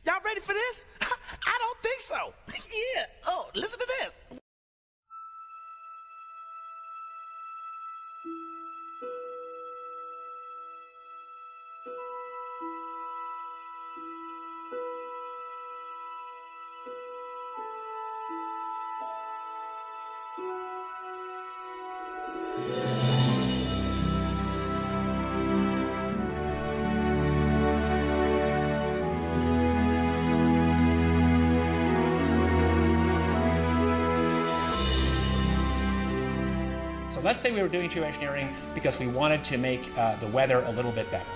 Y'all ready for this? I don't think so. Yeah. Oh, listen to this. So let's say we were doing geoengineering because we wanted to make the weather a little bit better.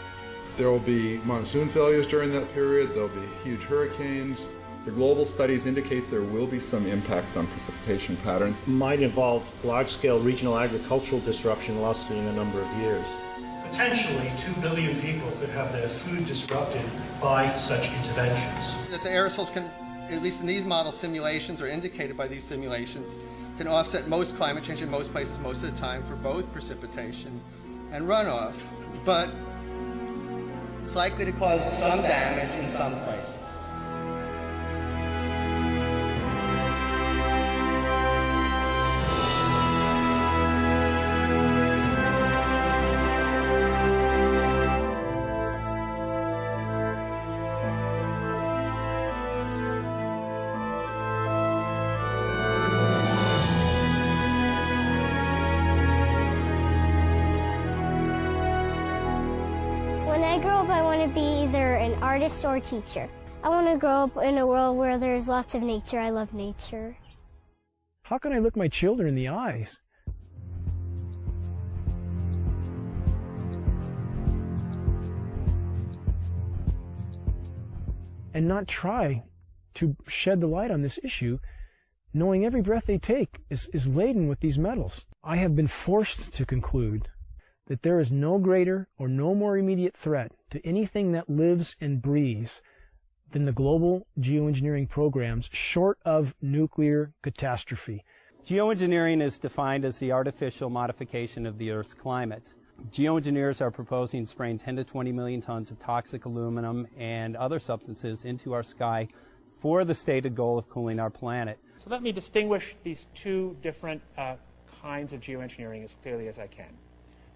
There will be monsoon failures during that period, there will be huge hurricanes. The global studies indicate there will be some impact on precipitation patterns. It might involve large-scale regional agricultural disruption lasting a number of years. Potentially 2 billion people could have their food disrupted by such interventions. That the aerosols can, at least in these model simulations or indicated by these simulations, can offset most climate change in most places most of the time for both precipitation and runoff, but it's likely to cause some damage in some places. When I grow up, I want to be either an artist or a teacher. I want to grow up in a world where there's lots of nature. I love nature. How can I look my children in the eyes and not try to shed the light on this issue, knowing every breath they take is laden with these metals? I have been forced to conclude that there is no greater or no more immediate threat to anything that lives and breathes than the global geoengineering programs short of nuclear catastrophe. Geoengineering is defined as the artificial modification of the Earth's climate. Geoengineers are proposing spraying 10 to 20 million tons of toxic aluminum and other substances into our sky for the stated goal of cooling our planet. So let me distinguish these two different kinds of geoengineering as clearly as I can.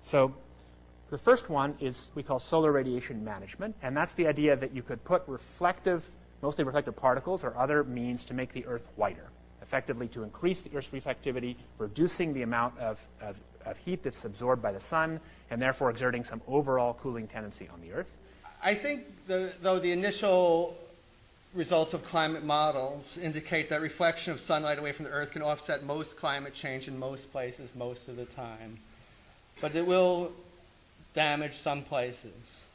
So the first one is we call solar radiation management, and that's the idea that you could put mostly reflective particles or other means to make the Earth whiter, effectively to increase the Earth's reflectivity, reducing the amount of heat that's absorbed by the sun, and therefore exerting some overall cooling tendency on the Earth. I think, though the initial results of climate models indicate that reflection of sunlight away from the Earth can offset most climate change in most places most of the time. But it will damage some places.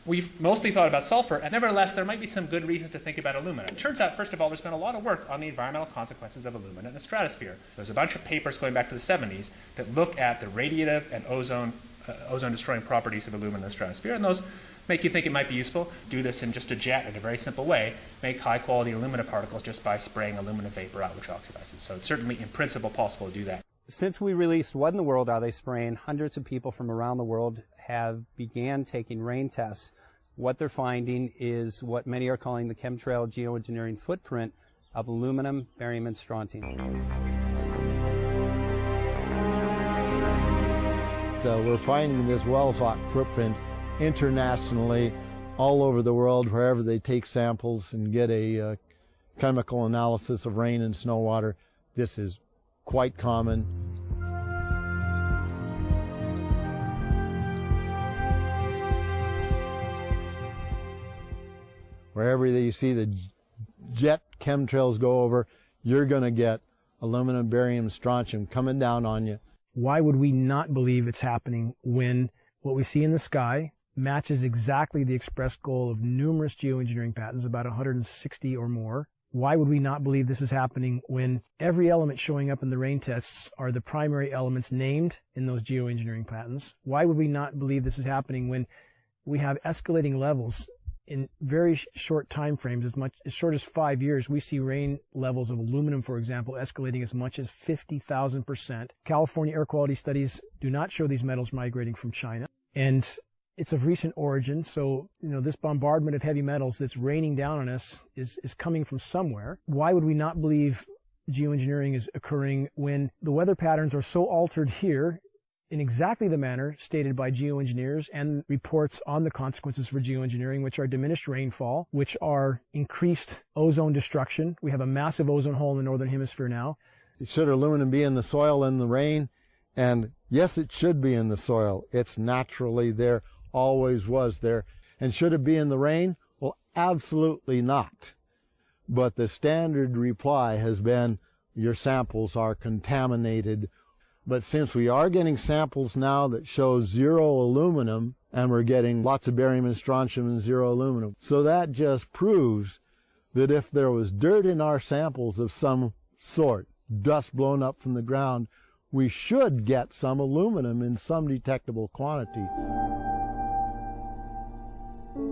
We've mostly thought about sulfur, and nevertheless, there might be some good reasons to think about alumina. It turns out, first of all, there's been a lot of work on the environmental consequences of alumina in the stratosphere. There's a bunch of papers going back to the 70s that look at the radiative and ozone-destroying properties of alumina in the stratosphere, and those make you think it might be useful. Do this in just a jet in a very simple way. Make high-quality alumina particles just by spraying alumina vapor out, which oxidizes. So it's certainly, in principle, possible to do that. Since we released What in the World Are They Spraying, hundreds of people from around the world have began taking rain tests. What they're finding is what many are calling the chemtrail geoengineering footprint of aluminum, barium, and strontium. We're finding this well-thought footprint internationally, all over the world, wherever they take samples and get a chemical analysis of rain and snow water. This is quite common. Wherever you see the jet chemtrails go over, you're going to get aluminum, barium, strontium coming down on you. Why would we not believe it's happening when what we see in the sky matches exactly the expressed goal of numerous geoengineering patents, about 160 or more? Why would we not believe this is happening when every element showing up in the rain tests are the primary elements named in those geoengineering patents? Why would we not believe this is happening when we have escalating levels in very short time frames, as short as 5 years? We see rain levels of aluminum, for example, escalating as much as 50,000%. California air quality studies do not show these metals migrating from China. And It's of recent origin, so this bombardment of heavy metals that's raining down on us is coming from somewhere. Why would we not believe geoengineering is occurring when the weather patterns are so altered here in exactly the manner stated by geoengineers and reports on the consequences for geoengineering, which are diminished rainfall, which are increased ozone destruction. We have a massive ozone hole in the northern hemisphere now. Should aluminum be in the soil in the rain? And yes, it should be in the soil. It's naturally there, always was there. And should it be in the rain? Well, absolutely not. But the standard reply has been, your samples are contaminated. But since we are getting samples now that show zero aluminum, and we're getting lots of barium and strontium and zero aluminum, so that just proves that if there was dirt in our samples of some sort, dust blown up from the ground, we should get some aluminum in some detectable quantity.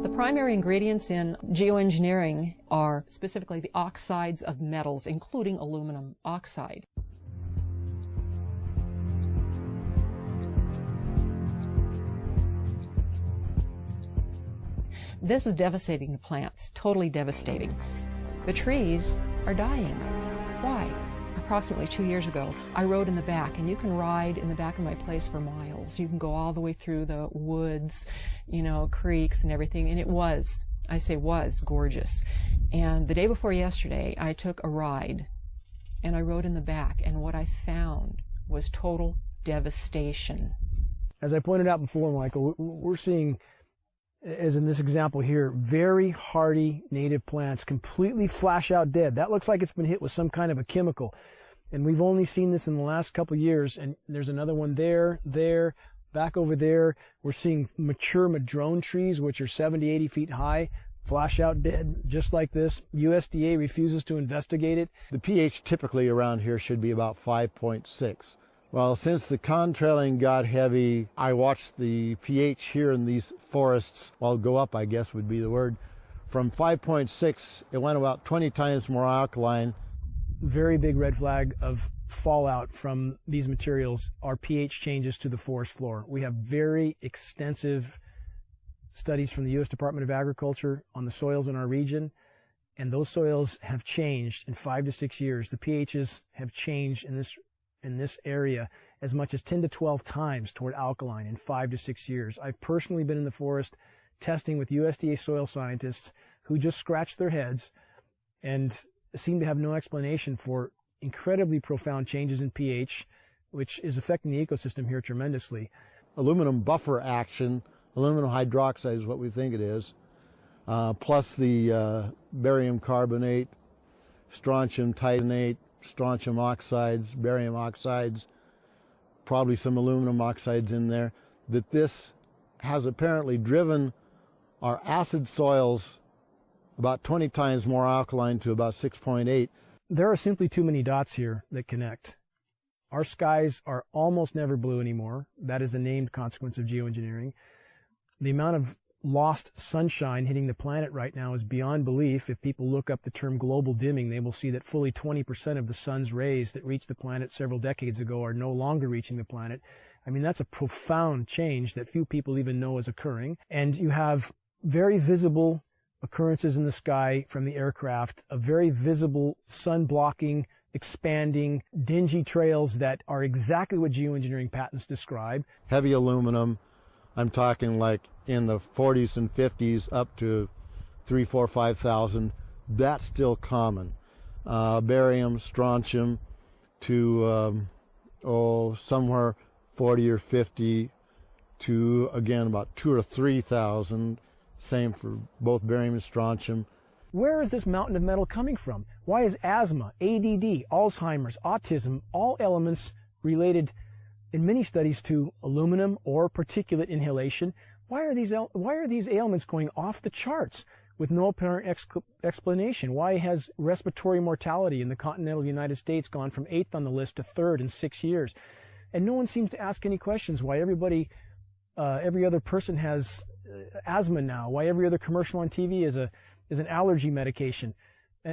The primary ingredients in geoengineering are specifically the oxides of metals, including aluminum oxide. This is devastating to plants, totally devastating. The trees are dying. Why? Approximately 2 years ago, I rode in the back, and you can ride in the back of my place for miles. You can go all the way through the woods, creeks and everything, and it was, I say was, gorgeous. And the day before yesterday, I took a ride, and I rode in the back, and what I found was total devastation. As I pointed out before, Michael, we're seeing, as in this example here, very hardy native plants completely flash out dead. That looks like it's been hit with some kind of a chemical. And we've only seen this in the last couple of years, and there's another one there, back over there. We're seeing mature madrone trees, which are 70, 80 feet high, flash out dead, just like this. USDA refuses to investigate it. The pH typically around here should be about 5.6. Well, since the contrailing got heavy, I watched the pH here in these forests, well, go up, I guess would be the word. From 5.6, it went about 20 times more alkaline. Very big red flag of fallout from these materials are pH changes to the forest floor. We have very extensive studies from the U.S. Department of Agriculture on the soils in our region, and those soils have changed in 5 to 6 years. The pHs have changed in this area as much as 10 to 12 times toward alkaline in 5 to 6 years. I've personally been in the forest testing with USDA soil scientists who just scratched their heads and seem to have no explanation for incredibly profound changes in pH, which is affecting the ecosystem here tremendously. Aluminum buffer action, aluminum hydroxide is what we think it is, plus the barium carbonate, strontium titanate, strontium oxides, barium oxides, probably some aluminum oxides in there, that this has apparently driven our acid soils about 20 times more alkaline to about 6.8. There are simply too many dots here that connect. Our skies are almost never blue anymore. That is a named consequence of geoengineering. The amount of lost sunshine hitting the planet right now is beyond belief. If people look up the term global dimming, they will see that fully 20% of the sun's rays that reached the planet several decades ago are no longer reaching the planet. I mean, that's a profound change that few people even know is occurring. And you have very visible occurrences in the sky from the aircraft, a very visible sun-blocking, expanding, dingy trails that are exactly what geoengineering patents describe. Heavy aluminum, I'm talking like in the 40s and 50s up to 3, 4, 5,000. That's still common. Barium, strontium to somewhere 40 or 50 to, again, about 2,000 or 3,000. Same for both barium and strontium. Where is this mountain of metal coming from? Why is asthma, ADD, Alzheimer's, autism, all elements related in many studies to aluminum or particulate inhalation? Why are these ailments going off the charts with no apparent explanation? Why has respiratory mortality in the continental United States gone from 8th on the list to 3rd in 6 years? And no one seems to ask any questions why every other person has asthma now, why every other commercial on TV is an allergy medication.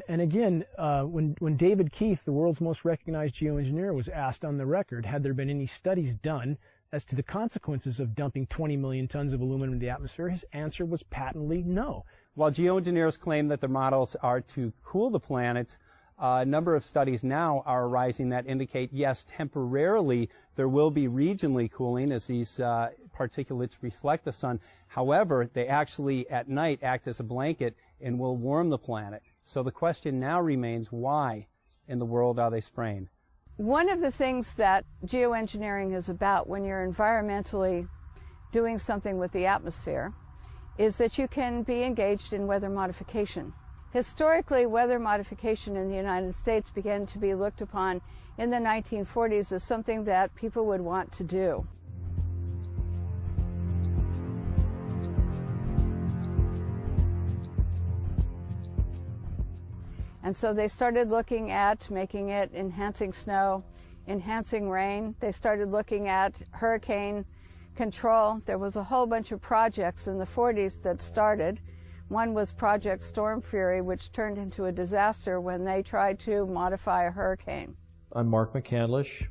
And again, when David Keith, the world's most recognized geoengineer, was asked on the record, had there been any studies done as to the consequences of dumping 20 million tons of aluminum in the atmosphere, his answer was patently no. While geoengineers claim that their models are to cool the planet, a number of studies now are arising that indicate, yes, temporarily there will be regionally cooling as these particulates reflect the sun. However, they actually at night act as a blanket and will warm the planet. So the question now remains, why in the world are they spraying? One of the things that geoengineering is about when you're environmentally doing something with the atmosphere is that you can be engaged in weather modification. Historically, weather modification in the United States began to be looked upon in the 1940s as something that people would want to do. And so they started looking at making it enhancing snow, enhancing rain. They started looking at hurricane control. There was a whole bunch of projects in the 40s that started. One was Project Storm Fury, which turned into a disaster when they tried to modify a hurricane. I'm Mark McCandlish.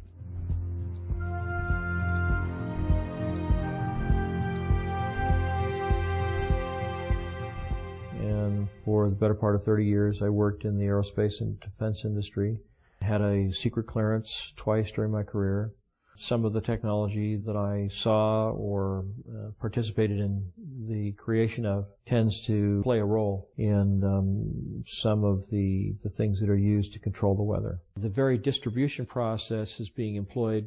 And for the better part of 30 years, I worked in the aerospace and defense industry. Had a secret clearance twice during my career. Some of the technology that I saw or participated in the creation of tends to play a role in some of the things that are used to control the weather. The very distribution process is being employed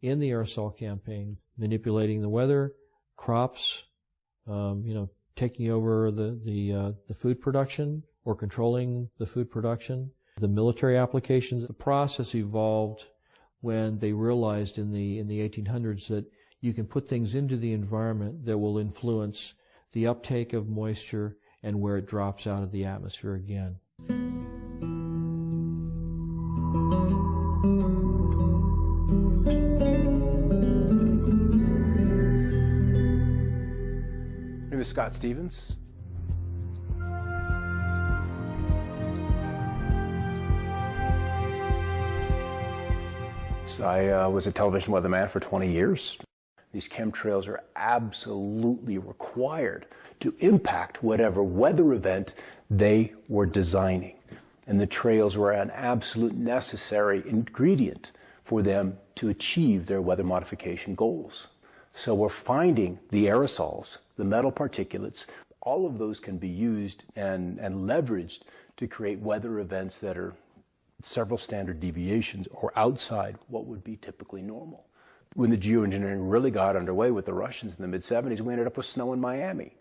in the aerosol campaign, manipulating the weather, crops, taking over the food production or controlling the food production, the military applications. The process evolved when they realized in the 1800s that you can put things into the environment that will influence the uptake of moisture and where it drops out of the atmosphere again. My name is Scott Stevens. I was a television weatherman for 20 years. These chemtrails are absolutely required to impact whatever weather event they were designing. And the trails were an absolute necessary ingredient for them to achieve their weather modification goals. So we're finding the aerosols, the metal particulates, all of those can be used and leveraged to create weather events that are several standard deviations or outside what would be typically normal. When the geoengineering really got underway with the Russians in the mid-70s, we ended up with snow in Miami.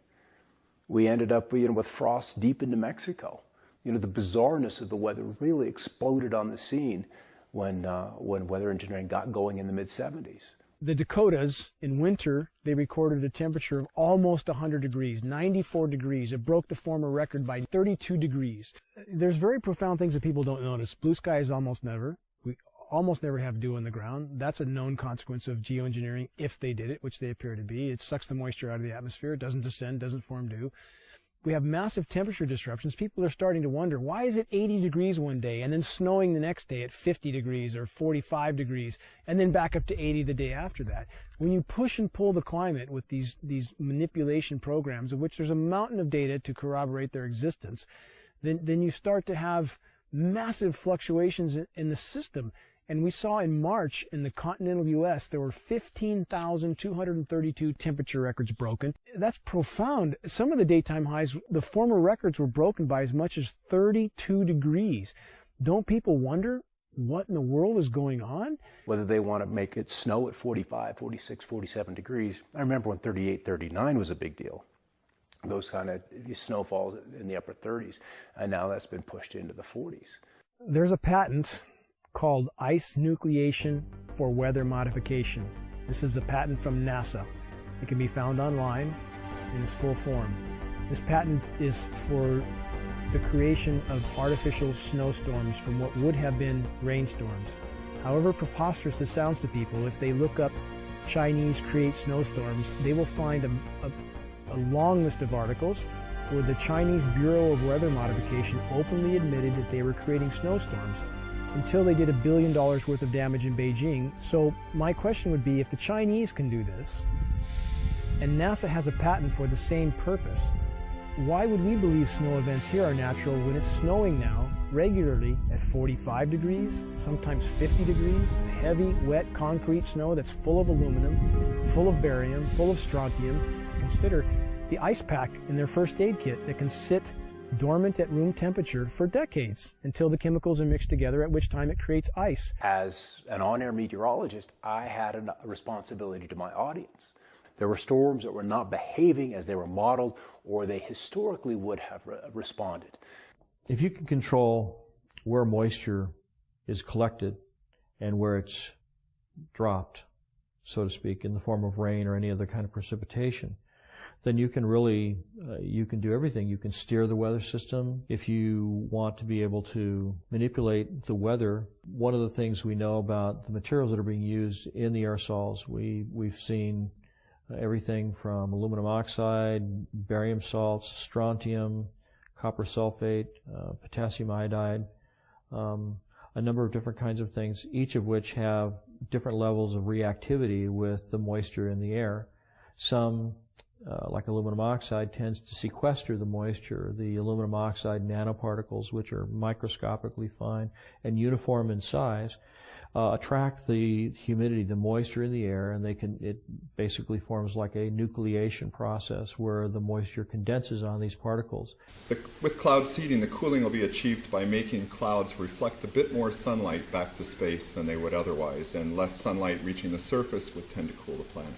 We ended up with frost deep into Mexico. The bizarreness of the weather really exploded on the scene when weather engineering got going in the mid-70s. The Dakotas, in winter, they recorded a temperature of almost 100 degrees, 94 degrees. It broke the former record by 32 degrees. There's very profound things that people don't notice. Blue skies almost never. We almost never have dew on the ground. That's a known consequence of geoengineering if they did it, which they appear to be. It sucks the moisture out of the atmosphere. It doesn't descend, doesn't form dew. We have massive temperature disruptions. People are starting to wonder, why is it 80 degrees one day and then snowing the next day at 50 degrees or 45 degrees and then back up to 80 the day after that? When you push and pull the climate with these manipulation programs, of which there's a mountain of data to corroborate their existence, then you start to have massive fluctuations in the system. And we saw in March in the continental U.S. there were 15,232 temperature records broken. That's profound. Some of the daytime highs, the former records were broken by as much as 32 degrees. Don't people wonder what in the world is going on? Whether they want to make it snow at 45, 46, 47 degrees. I remember when 38, 39 was a big deal. Those kind of snowfalls in the upper 30s. And now that's been pushed into the 40s. There's a patent called ice nucleation for weather modification. This is a patent from NASA. It can be found online in its full form. This patent is for the creation of artificial snowstorms from what would have been rainstorms. However preposterous this sounds to people, if they look up Chinese create snowstorms, they will find a long list of articles where the Chinese Bureau of Weather Modification openly admitted that they were creating snowstorms. until they did $1 billion worth of damage in Beijing. So my question would be, if the Chinese can do this, and NASA has a patent for the same purpose, why would we believe snow events here are natural when it's snowing now regularly at 45 degrees, sometimes 50 degrees, heavy, wet concrete snow that's full of aluminum, full of barium, full of strontium? Consider the ice pack in their first aid kit that can sit dormant at room temperature for decades until the chemicals are mixed together, at which time it creates ice. As an on-air meteorologist, I had a responsibility to my audience. There were storms that were not behaving as they were modeled, or they historically would have responded. If you can control where moisture is collected and where it's dropped, so to speak, in the form of rain or any other kind of precipitation, then you can really, you can do everything. You can steer the weather system. If you want to be able to manipulate the weather, one of the things we know about the materials that are being used in the aerosols, we've seen everything from aluminum oxide, barium salts, strontium, copper sulfate, potassium iodide, a number of different kinds of things, each of which have different levels of reactivity with the moisture in the air. Some, like aluminum oxide, tends to sequester the moisture. The aluminum oxide nanoparticles, which are microscopically fine and uniform in size, attract the humidity, the moisture in the air, and it basically forms like a nucleation process where the moisture condenses on these particles. With cloud seeding, the cooling will be achieved by making clouds reflect a bit more sunlight back to space than they would otherwise, and less sunlight reaching the surface would tend to cool the planet.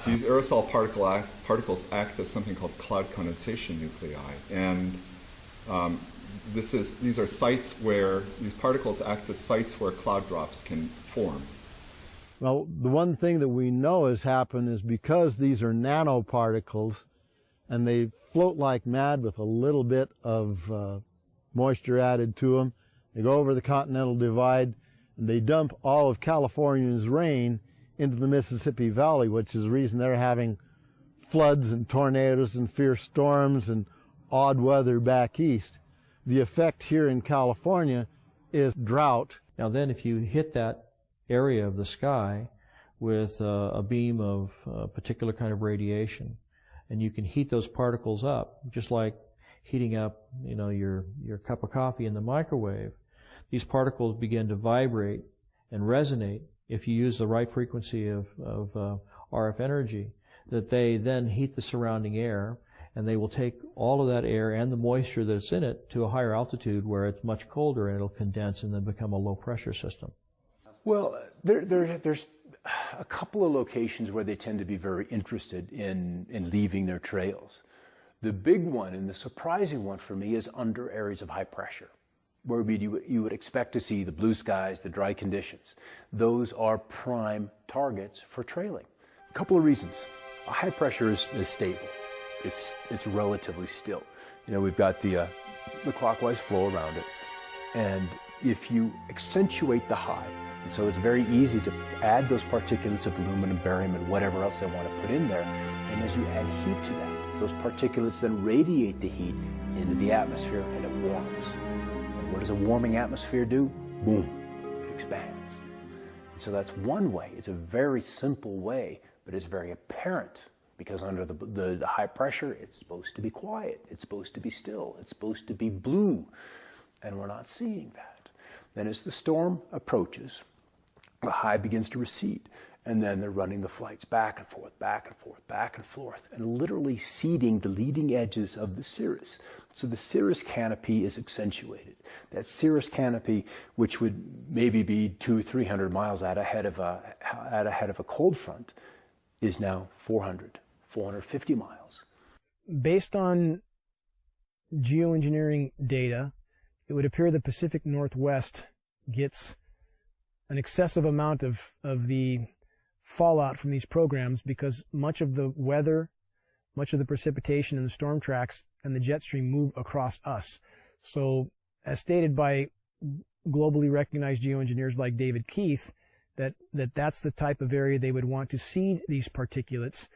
These aerosol particles act as something called cloud condensation nuclei, and these are sites where these particles act as sites where cloud drops can form. Well, the one thing that we know has happened is because these are nanoparticles and they float like mad with a little bit of moisture added to them, they go over the Continental Divide and they dump all of California's rain into the Mississippi Valley, which is the reason they're having floods and tornadoes and fierce storms and odd weather back east. The effect here in California is drought. Now then, if you hit that area of the sky with a beam of a particular kind of radiation, and you can heat those particles up, just like heating up, your cup of coffee in the microwave, these particles begin to vibrate and resonate if you use the right frequency of RF energy, that they then heat the surrounding air, and they will take all of that air and the moisture that's in it to a higher altitude where it's much colder, and it'll condense and then become a low pressure system. Well, there's a couple of locations where they tend to be very interested in leaving their trails. The big one and the surprising one for me is under areas of high pressure, where you would expect to see the blue skies, the dry conditions. Those are prime targets for trailing. A couple of reasons. High pressure is stable. It's relatively still. We've got the clockwise flow around it, and if you accentuate the high, and so it's very easy to add those particulates of aluminum, barium, and whatever else they want to put in there, and as you add heat to that, those particulates then radiate the heat into the atmosphere, and it warms. And what does a warming atmosphere do? Boom, it expands. And so that's one way. It's a very simple way, but it's very apparent. Because under the high pressure, it's supposed to be quiet, it's supposed to be still, it's supposed to be blue, and we're not seeing that. Then as the storm approaches, the high begins to recede, and then they're running the flights back and forth, back and forth, back and forth, and literally seeding the leading edges of the cirrus. So the cirrus canopy is accentuated. That cirrus canopy, which would maybe be 200-300 miles out ahead of a cold front, is now 450 miles. Based on geoengineering data, it would appear the Pacific Northwest gets an excessive amount of the fallout from these programs because much of the weather, much of the precipitation and the storm tracks and the jet stream move across us. So, as stated by globally recognized geoengineers like David Keith, that's the type of area they would want to seed these particulates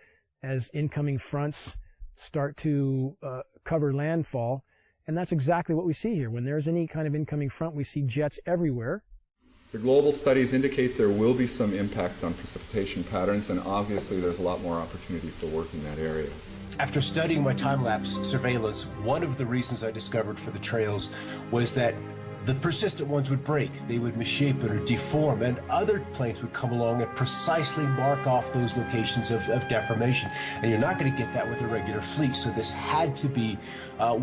as incoming fronts start to cover landfall, And that's exactly what we see here. When there's any kind of incoming front, we see jets everywhere. The global studies indicate there will be some impact on precipitation patterns, and obviously there's a lot more opportunity for work in that area. After studying my time-lapse surveillance, one of the reasons I discovered for the trails was that the persistent ones would break, they would misshapen or deform, and other planes would come along and precisely mark off those locations of deformation. And you're not going to get that with a regular fleet, so this had to be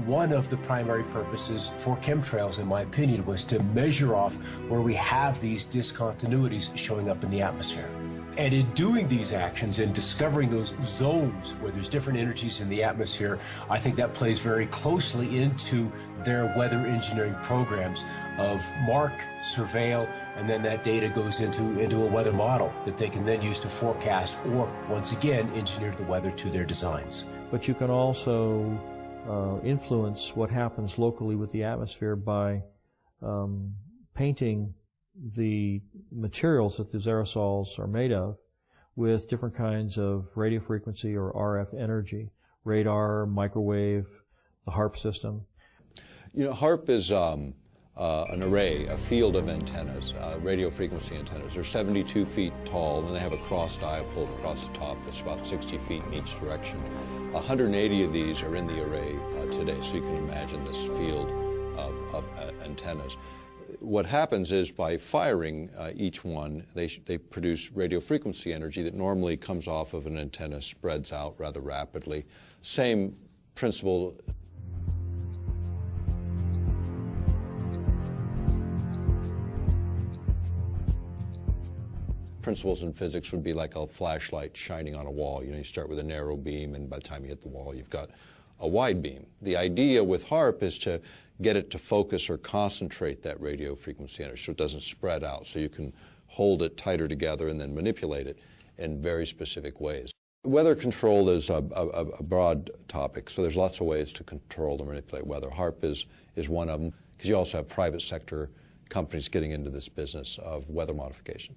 one of the primary purposes for chemtrails, in my opinion, was to measure off where we have these discontinuities showing up in the atmosphere. And in doing these actions and discovering those zones where there's different energies in the atmosphere, I think that plays very closely into their weather engineering programs of mark, surveil, and then that data goes into a weather model that they can then use to forecast or, once again, engineer the weather to their designs. But you can also influence what happens locally with the atmosphere by painting the materials that these aerosols are made of with different kinds of radio frequency or RF energy, radar, microwave, the HARP system. You know, HARP is an array, a field of antennas, radio frequency antennas. They're 72 feet tall, and they have a cross dipole across the top that's about 60 feet in each direction. 180 of these are in the array today, so you can imagine this field of antennas. What happens is by firing each one, they produce radio frequency energy that normally comes off of an antenna, spreads out rather rapidly. Same principle. Principles in physics would be like a flashlight shining on a wall. You know, you start with a narrow beam, and by the time you hit the wall, you've got a wide beam. The idea with HARP is to get it to focus or concentrate that radio frequency energy so it doesn't spread out, so you can hold it tighter together and then manipulate it in very specific ways. Weather control is a broad topic, so there's lots of ways to control and manipulate weather. HARP is one of them, because you also have private sector companies getting into this business of weather modification.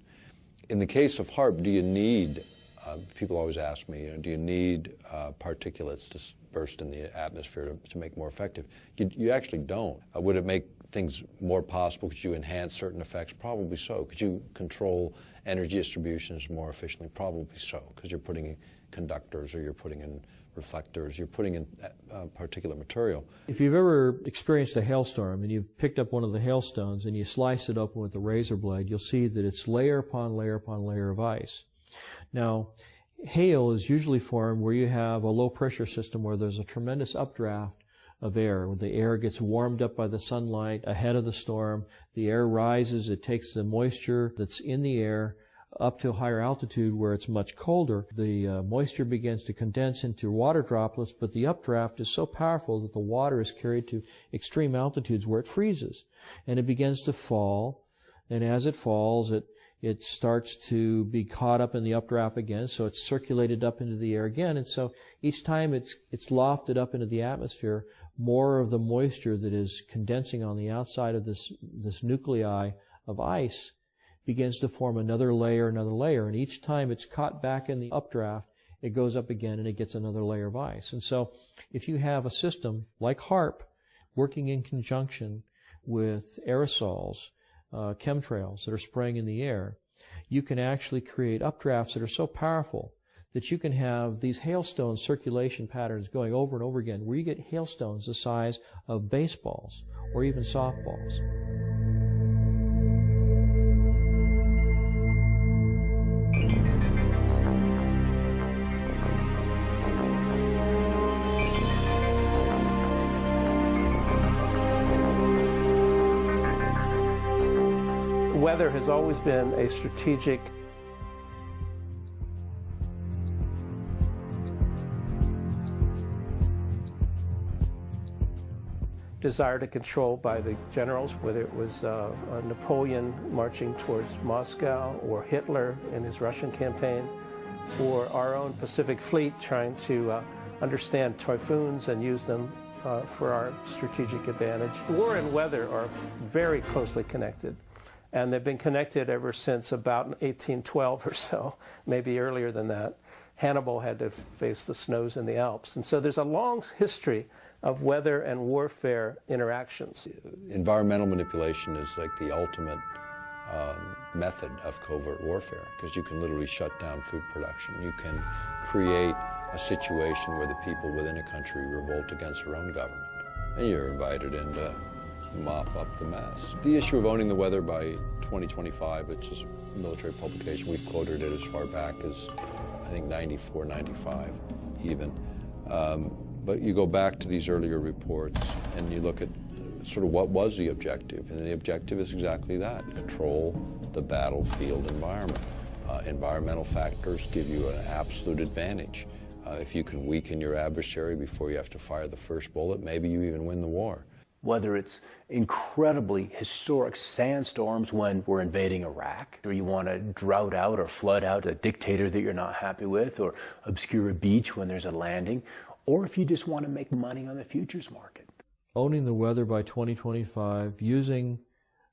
In the case of HARP, do you need, people always ask me, do you need particulates to burst in the atmosphere to make more effective? You actually don't. Would it make things more possible? Could you enhance certain effects? Probably so. Could you control energy distributions more efficiently? Probably so, because you're putting in conductors, or you're putting in reflectors, you're putting in particulate material. If you've ever experienced a hailstorm and you've picked up one of the hailstones and you slice it open with a razor blade, you'll see that it's layer upon layer upon layer of ice. Now, hail is usually formed where you have a low pressure system where there's a tremendous updraft of air. When the air gets warmed up by the sunlight ahead of the storm, the air rises, it takes the moisture that's in the air up to a higher altitude where it's much colder. The moisture begins to condense into water droplets, but the updraft is so powerful that the water is carried to extreme altitudes where it freezes. And it begins to fall, and as it falls, it starts to be caught up in the updraft again, so it's circulated up into the air again, and so each time it's lofted up into the atmosphere, more of the moisture that is condensing on the outside of this nuclei of ice begins to form another layer, and each time it's caught back in the updraft, it goes up again and it gets another layer of ice. And so if you have a system like HARP working in conjunction with aerosols, chemtrails that are spraying in the air, you can actually create updrafts that are so powerful that you can have these hailstone circulation patterns going over and over again, where you get hailstones the size of baseballs or even softballs. Weather has always been a strategic desire to control by the generals, whether it was Napoleon marching towards Moscow, or Hitler in his Russian campaign, or our own Pacific Fleet trying to understand typhoons and use them for our strategic advantage. War and weather are very closely connected. And they've been connected ever since about 1812 or so, maybe earlier than that. Hannibal had to face the snows in the Alps. And so there's a long history of weather and warfare interactions. Environmental manipulation is like the ultimate method of covert warfare, because you can literally shut down food production. You can create a situation where the people within a country revolt against their own government, and you're invited in to mop up the mess. The issue of owning the weather by 2025, which is a military publication, we've quoted it as far back as, I think, 94, 95 even. But you go back to these earlier reports and you look at sort of what was the objective, and the objective is exactly that: control the battlefield environment. Environmental factors give you an absolute advantage. If you can weaken your adversary before you have to fire the first bullet, maybe you even win the war. Whether it's incredibly historic sandstorms when we're invading Iraq, or you want to drought out or flood out a dictator that you're not happy with, or obscure a beach when there's a landing, or if you just want to make money on the futures market. Owning the weather by 2025, using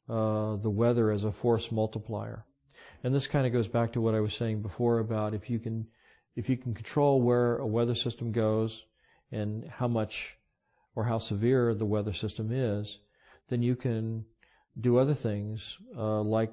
the weather as a force multiplier. And this kind of goes back to what I was saying before about if you can control where a weather system goes and how much or how severe the weather system is, then you can do other things like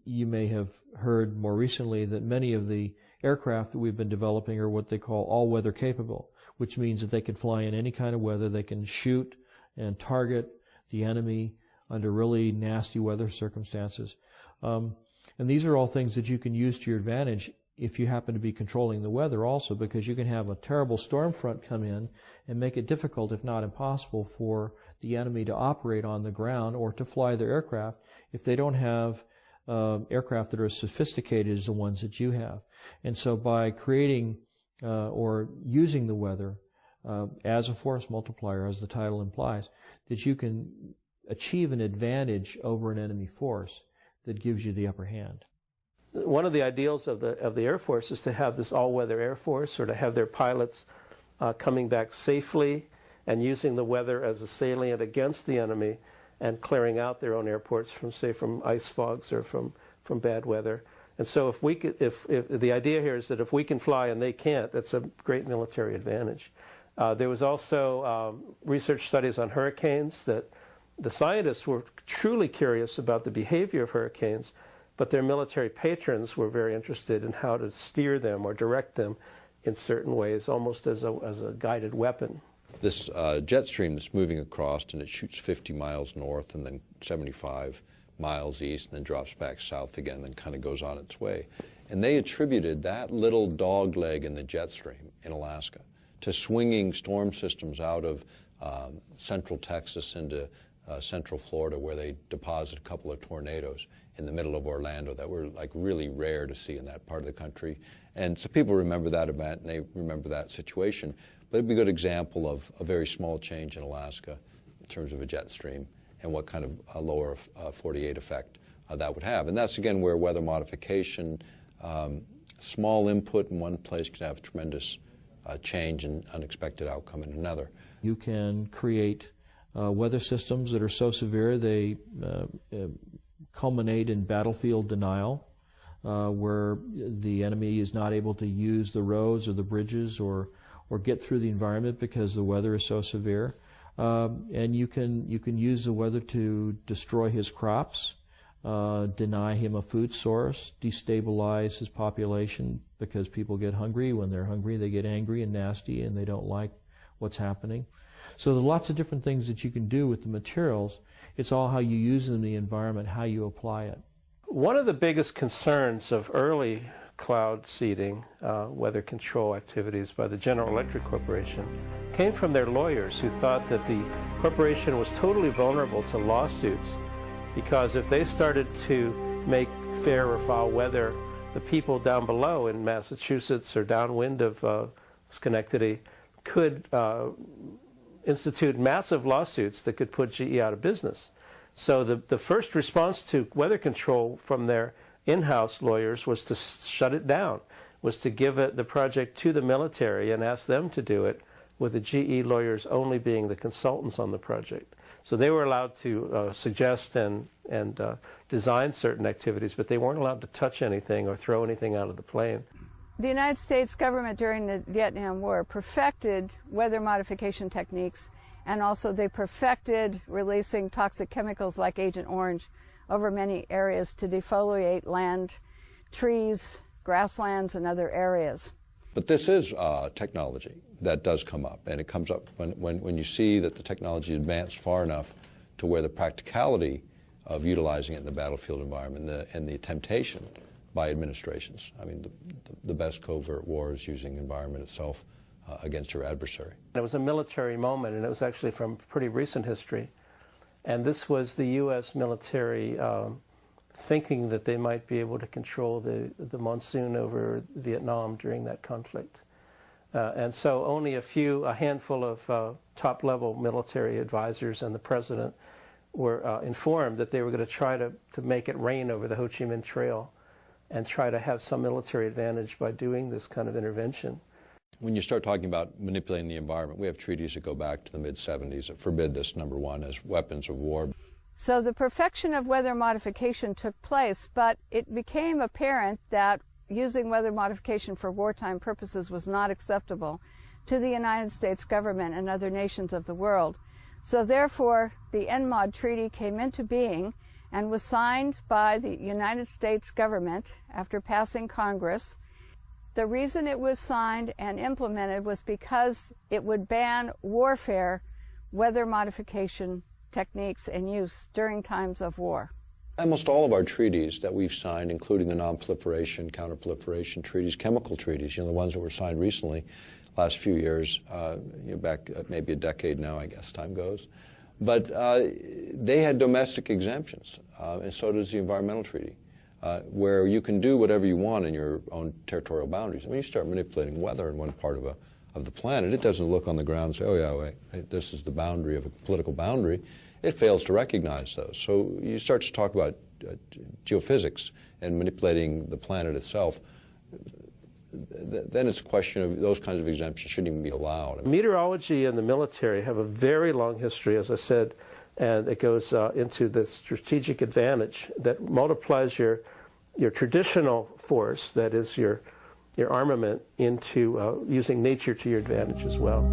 you may have heard more recently that many of the aircraft that we've been developing are what they call all-weather capable, which means that they can fly in any kind of weather. They can shoot and target the enemy under really nasty weather circumstances. And these are all things that you can use to your advantage if you happen to be controlling the weather also, because you can have a terrible storm front come in and make it difficult, if not impossible, for the enemy to operate on the ground or to fly their aircraft if they don't have aircraft that are as sophisticated as the ones that you have. And so by creating or using the weather as a force multiplier, as the title implies, that you can achieve an advantage over an enemy force that gives you the upper hand. One of the ideals of the Air Force is to have this all-weather Air Force, or to have their pilots coming back safely and using the weather as a salient against the enemy and clearing out their own airports from, say, from ice fogs or from bad weather. And so if the idea here is that if we can fly and they can't, that's a great military advantage. There was also research studies on hurricanes that the scientists were truly curious about the behavior of hurricanes, but their military patrons were very interested in how to steer them or direct them in certain ways, almost as a guided weapon. This jet stream that's moving across, and it shoots 50 miles north and then 75 miles east and then drops back south again, then kind of goes on its way. And they attributed that little dog leg in the jet stream in Alaska to swinging storm systems out of central Texas into central Florida, where they deposited a couple of tornadoes in the middle of Orlando that were like really rare to see in that part of the country. And so people remember that event and they remember that situation. But it'd be a good example of a very small change in Alaska in terms of a jet stream and what kind of a lower 48 effect that would have. And that's again where weather modification, small input in one place can have tremendous change and unexpected outcome in another. You can create weather systems that are so severe they culminate in battlefield denial, where the enemy is not able to use the roads or the bridges or get through the environment because the weather is so severe. And you can use the weather to destroy his crops, deny him a food source, destabilize his population because people get hungry. When they're hungry, they get angry and nasty and they don't like what's happening. So there are lots of different things that you can do with the materials. It's all how you use them in the environment, how you apply it. One of the biggest concerns of early cloud seeding, weather control activities by the General Electric Corporation, came from their lawyers who thought that the corporation was totally vulnerable to lawsuits, because if they started to make fair or foul weather, the people down below in Massachusetts or downwind of Schenectady could institute massive lawsuits that could put GE out of business. So the first response to weather control from their in-house lawyers was to shut it down, was to give the project to the military and ask them to do it, with the GE lawyers only being the consultants on the project. So they were allowed to suggest and design certain activities, but they weren't allowed to touch anything or throw anything out of the plane. The United States government during the Vietnam War perfected weather modification techniques, and also they perfected releasing toxic chemicals like Agent Orange over many areas to defoliate land, trees, grasslands, and other areas. But this is technology that does come up, and it comes up when you see that the technology advanced far enough to where the practicality of utilizing it in the battlefield environment and the temptation by administrations. I mean, the best covert war is using the environment itself against your adversary. It was a military moment, and it was actually from pretty recent history. And this was the U.S. military thinking that they might be able to control the monsoon over Vietnam during that conflict. And so only a handful of top-level military advisors and the president were informed that they were going to try to make it rain over the Ho Chi Minh Trail and try to have some military advantage by doing this kind of intervention. When you start talking about manipulating the environment, we have treaties that go back to the mid-70s that forbid this, number one, as weapons of war. So the perfection of weather modification took place, but it became apparent that using weather modification for wartime purposes was not acceptable to the United States government and other nations of the world. So therefore, the NMOD Treaty came into being and was signed by the United States government after passing Congress. The reason it was signed and implemented was because it would ban warfare, weather modification techniques and use during times of war. Almost all of our treaties that we've signed, including the non-proliferation, counter-proliferation treaties, chemical treaties, the ones that were signed recently, last few years, back maybe a decade now, I guess time goes. But they had domestic exemptions, and so does the environmental treaty, where you can do whatever you want in your own territorial boundaries. I mean, you start manipulating weather in one part of the planet, it doesn't look on the ground and say, oh yeah, wait, this is the boundary of a political boundary. It fails to recognize those. So you start to talk about geophysics and manipulating the planet itself. Then it's a question of those kinds of exemptions shouldn't even be allowed. Meteorology and the military have a very long history, as I said, and it goes into the strategic advantage that multiplies your traditional force, that is your armament, into using nature to your advantage as well.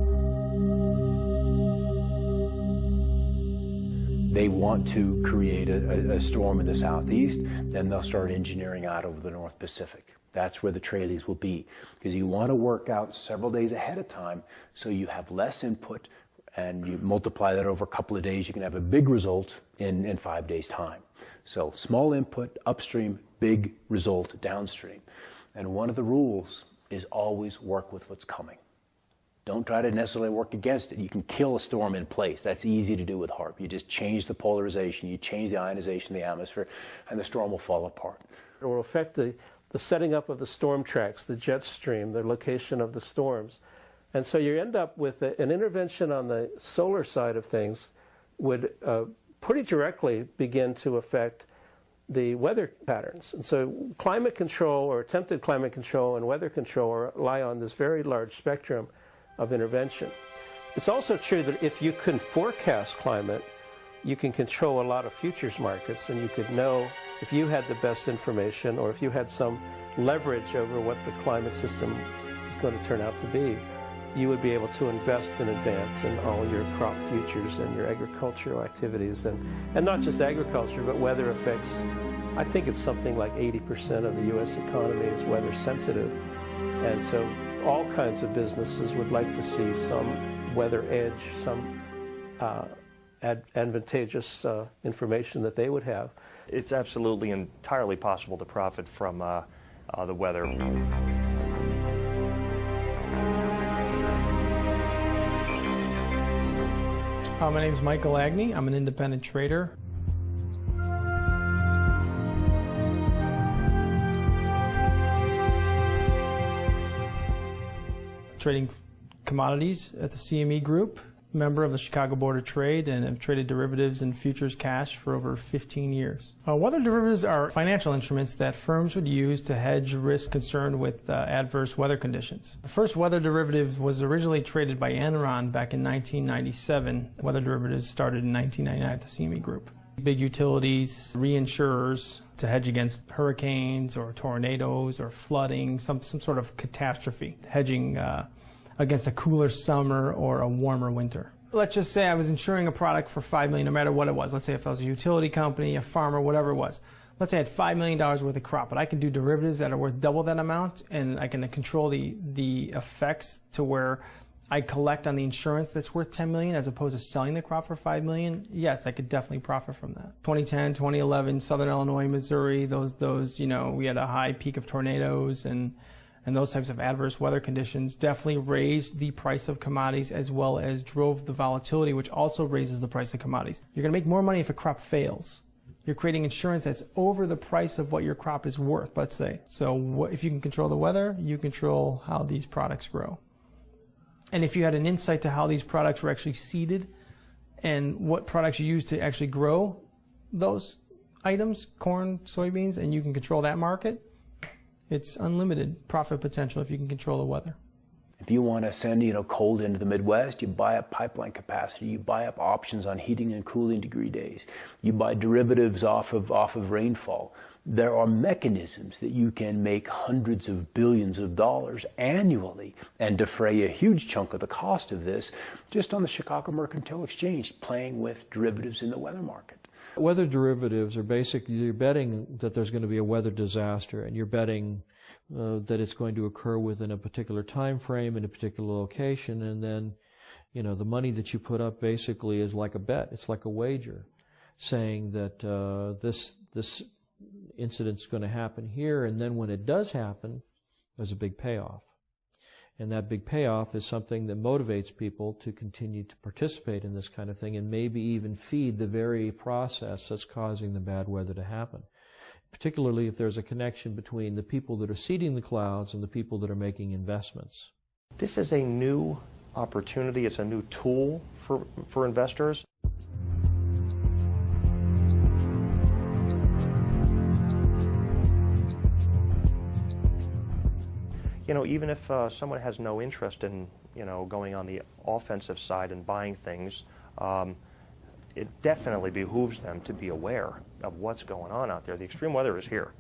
They want to create a storm in the southeast, then they'll start engineering out over the North Pacific. That's where the trailies will be, because you want to work out several days ahead of time so you have less input, and you multiply that over a couple of days, you can have a big result in 5 days' time. So small input upstream, big result downstream. And one of the rules is always work with what's coming. Don't try to necessarily work against it. You can kill a storm in place. That's easy to do with HAARP. You just change the polarization, you change the ionization of the atmosphere, and the storm will fall apart. It will affect the setting up of the storm tracks, the jet stream, the location of the storms. And so you end up with an intervention on the solar side of things would pretty directly begin to affect the weather patterns. And so climate control, or attempted climate control, and weather control rely on this very large spectrum of intervention. It's also true that if you can forecast climate, you can control a lot of futures markets, and you could know if you had the best information, or if you had some leverage over what the climate system is going to turn out to be, you would be able to invest in advance in all your crop futures and your agricultural activities, and not just agriculture, but weather effects. I think it's something like 80% of the U.S. economy is weather sensitive, and so all kinds of businesses would like to see some weather edge, some advantageous information that they would have. It's absolutely entirely possible to profit from the weather. My name is Michael Agnew. I'm an independent trader. Trading commodities at the CME Group, member of the Chicago Board of Trade, and have traded derivatives and futures cash for over 15 years. Weather derivatives are financial instruments that firms would use to hedge risk concerned with adverse weather conditions. The first weather derivative was originally traded by Enron back in 1997. Weather derivatives started in 1999 at the CME Group. big utilities, reinsurers to hedge against hurricanes or tornadoes or flooding, some sort of catastrophe, hedging against a cooler summer or a warmer winter. Let's just say I was insuring a product for $5 million, no matter what it was. Let's say if I was a utility company, a farmer, whatever it was. Let's say I had $5 million worth of crop, but I can do derivatives that are worth double that amount, and I can control the effects to where I collect on the insurance that's worth $10 million as opposed to selling the crop for $5 million. Yes, I could definitely profit from that. 2010, 2011, Southern Illinois, Missouri, those we had a high peak of tornadoes and those types of adverse weather conditions definitely raised the price of commodities as well as drove the volatility, which also raises the price of commodities. You're going to make more money if a crop fails. You're creating insurance that's over the price of what your crop is worth, let's say. So if you can control the weather, you control how these products grow. And if you had an insight to how these products were actually seeded and what products you use to actually grow those items, corn, soybeans, and you can control that market, it's unlimited profit potential if you can control the weather. If you want to send, cold into the Midwest, you buy up pipeline capacity, you buy up options on heating and cooling degree days, you buy derivatives off of rainfall. There are mechanisms that you can make hundreds of billions of dollars annually and defray a huge chunk of the cost of this just on the Chicago Mercantile Exchange, playing with derivatives in the weather market. Weather derivatives are basically, you're betting that there's going to be a weather disaster, and you're betting that it's going to occur within a particular time frame in a particular location, and then, the money that you put up basically is like a bet. It's like a wager, saying that this incident's going to happen here, and then when it does happen, there's a big payoff. And that big payoff is something that motivates people to continue to participate in this kind of thing and maybe even feed the very process that's causing the bad weather to happen. Particularly if there's a connection between the people that are seeding the clouds and the people that are making investments. This is a new opportunity. It's a new tool for investors. Even if someone has no interest in, going on the offensive side and buying things, it definitely behooves them to be aware of what's going on out there. The extreme weather is here,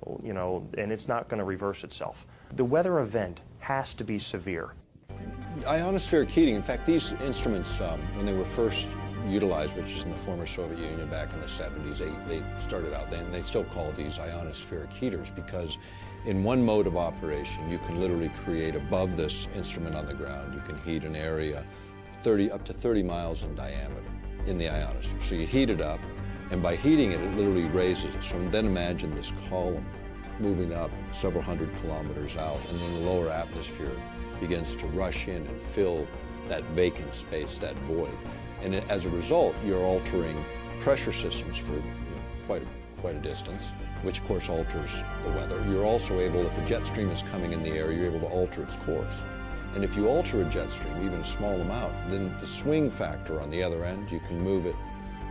and it's not going to reverse itself. The weather event has to be severe. Ionospheric heating, in fact, these instruments, when they were first utilized, which is in the former Soviet Union back in the 70s, they started out, and they still call these ionospheric heaters because in one mode of operation, you can literally create above this instrument on the ground, you can heat an area up to 30 miles in diameter in the ionosphere. So you heat it up, and by heating it, it literally raises it. So then imagine this column moving up several hundred kilometers out, and then the lower atmosphere begins to rush in and fill that vacant space, that void. And as a result, you're altering pressure systems for quite a distance, which of course alters the weather. You're also able, if a jet stream is coming in the air, you're able to alter its course. And if you alter a jet stream, even a small amount, then the swing factor on the other end, you can move it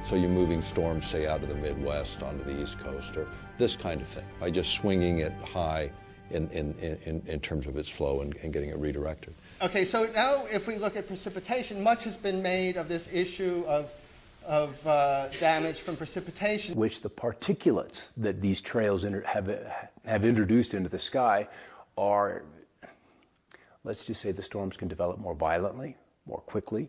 so you're moving storms, say, out of the Midwest onto the East Coast, or this kind of thing, by just swinging it high in terms of its flow and getting it redirected. Okay, so now if we look at precipitation, much has been made of this issue of damage from precipitation. Which the particulates that these trails have introduced into the sky are, let's just say the storms can develop more violently, more quickly,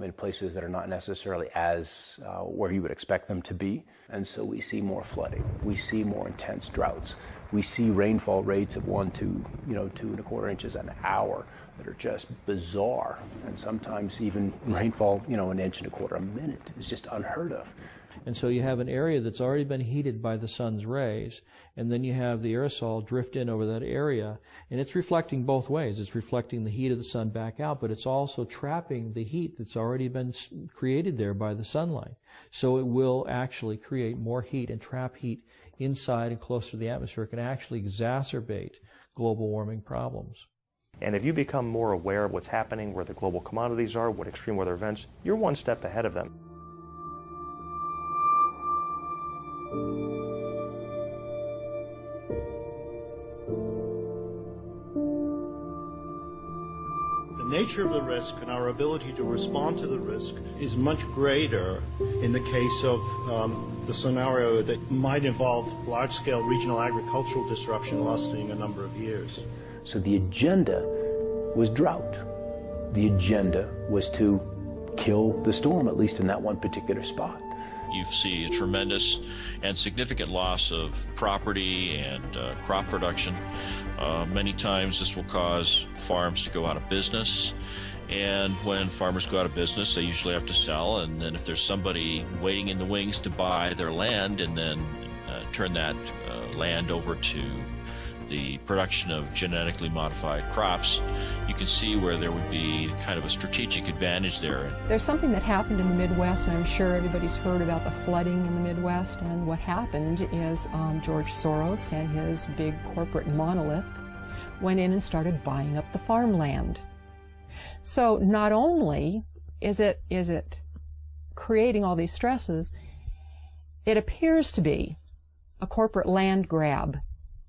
in places that are not necessarily as where you would expect them to be. And so we see more flooding. We see more intense droughts. We see rainfall rates of 1 to 2.25 inches an hour that are just bizarre. And sometimes even rainfall, 1.25 inches a minute is just unheard of. And so you have an area that's already been heated by the sun's rays, and then you have the aerosol drift in over that area, and it's reflecting both ways. It's reflecting the heat of the sun back out, but it's also trapping the heat that's already been created there by the sunlight. So it will actually create more heat and trap heat inside and closer to the atmosphere. It can actually exacerbate global warming problems. And if you become more aware of what's happening, where the global commodities are, what extreme weather events, you're one step ahead of them. The nature of the risk and our ability to respond to the risk is much greater in the case of the scenario that might involve large-scale regional agricultural disruption lasting a number of years. So the agenda was drought. The agenda was to kill the storm, at least in that one particular spot. You see a tremendous and significant loss of property and crop production. Many times this will cause farms to go out of business. And when farmers go out of business, they usually have to sell. And then if there's somebody waiting in the wings to buy their land and then turn that land over to the production of genetically modified crops, you can see where there would be kind of a strategic advantage there. There's something that happened in the Midwest, and I'm sure everybody's heard about the flooding in the Midwest. And what happened is George Soros and his big corporate monolith went in and started buying up the farmland. So not only is it creating all these stresses, it appears to be a corporate land grab.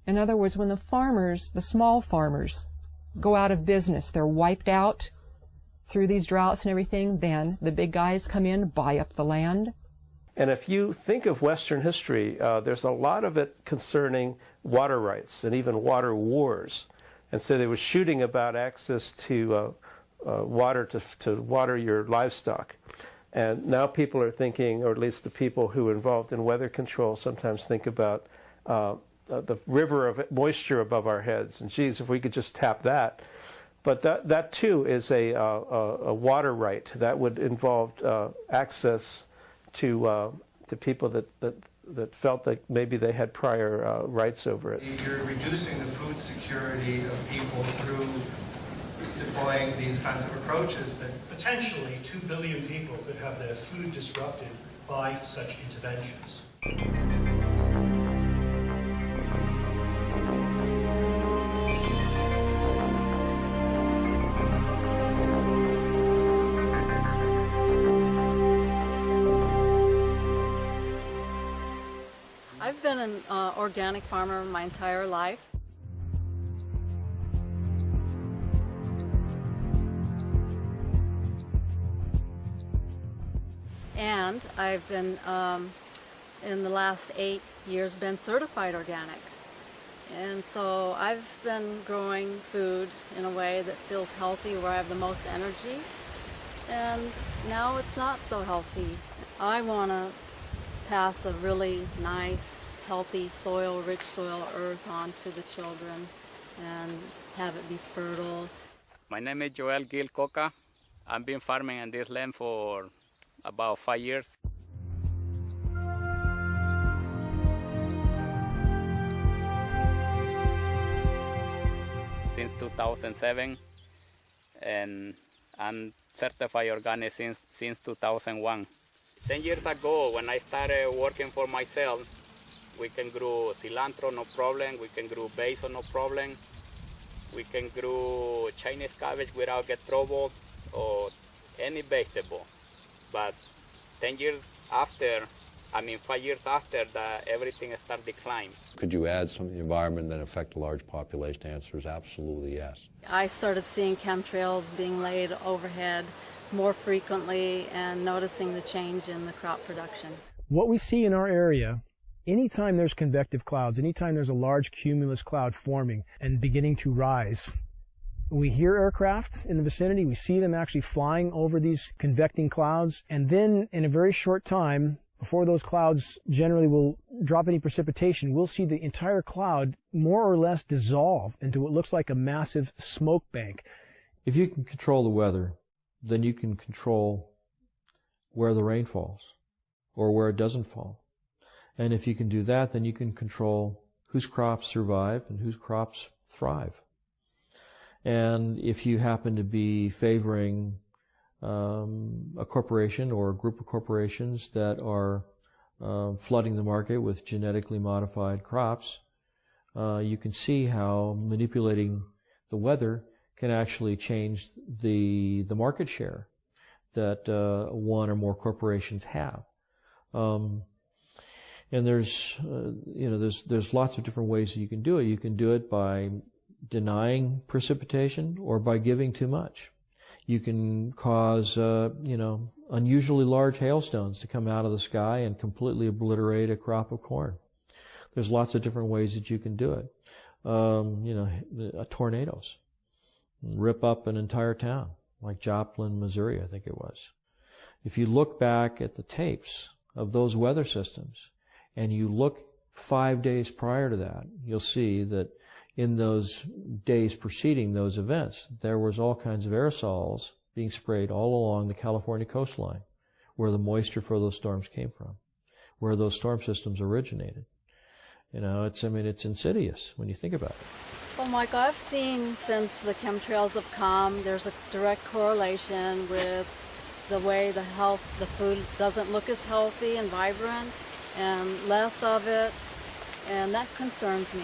In other words, when the farmers, the small farmers, go out of business, they're wiped out through these droughts and everything, then the big guys come in, buy up the land. And if you think of Western history, there's a lot of it concerning water rights and even water wars. And so they were shooting about access to water to water your livestock. And now people are thinking, or at least the people who are involved in weather control sometimes think about the river of moisture above our heads, and geez, if we could just tap that. But that too is a water right that would involve access to people that felt that maybe they had prior rights over it. You're reducing the food security of people through deploying these kinds of approaches that potentially 2 billion people could have their food disrupted by such interventions. I've been an organic farmer my entire life. And I've been, in the last 8 years, been certified organic. And so I've been growing food in a way that feels healthy, where I have the most energy. And now it's not so healthy. I want to pass a really nice, healthy soil, rich soil, earth on to the children and have it be fertile. My name is Joel Gil Coca. I've been farming in this land for about 5 years. Since 2007, and I'm certified organic since 2001. 10 years ago, when I started working for myself, we can grow cilantro, no problem. We can grow basil, no problem. We can grow Chinese cabbage without get trouble, or any vegetable. But 10 years after, 5 years after, that everything started declining. Could you add some to the environment that affect a large population? The answer is absolutely yes. I started seeing chemtrails being laid overhead more frequently and noticing the change in the crop production. What we see in our area, anytime there's convective clouds, anytime there's a large cumulus cloud forming and beginning to rise, we hear aircraft in the vicinity, we see them actually flying over these convecting clouds, and then in a very short time, before those clouds generally will drop any precipitation, we'll see the entire cloud more or less dissolve into what looks like a massive smoke bank. If you can control the weather, then you can control where the rain falls or where it doesn't fall. And if you can do that, then you can control whose crops survive and whose crops thrive. And if you happen to be favoring a corporation or a group of corporations that are flooding the market with genetically modified crops, you can see how manipulating the weather can actually change the market share that one or more corporations have. And there's lots of different ways that you can do it. You can do it by denying precipitation or by giving too much. You can cause, unusually large hailstones to come out of the sky and completely obliterate a crop of corn. There's lots of different ways that you can do it. Tornadoes rip up an entire town, like Joplin, Missouri, I think it was. If you look back at the tapes of those weather systems and you look 5 days prior to that, you'll see that in those days preceding those events, there was all kinds of aerosols being sprayed all along the California coastline, where the moisture for those storms came from, where those storm systems originated. It's insidious when you think about it. Well, Michael, I've seen since the chemtrails have come, there's a direct correlation with the way the food doesn't look as healthy and vibrant, and less of it, and that concerns me.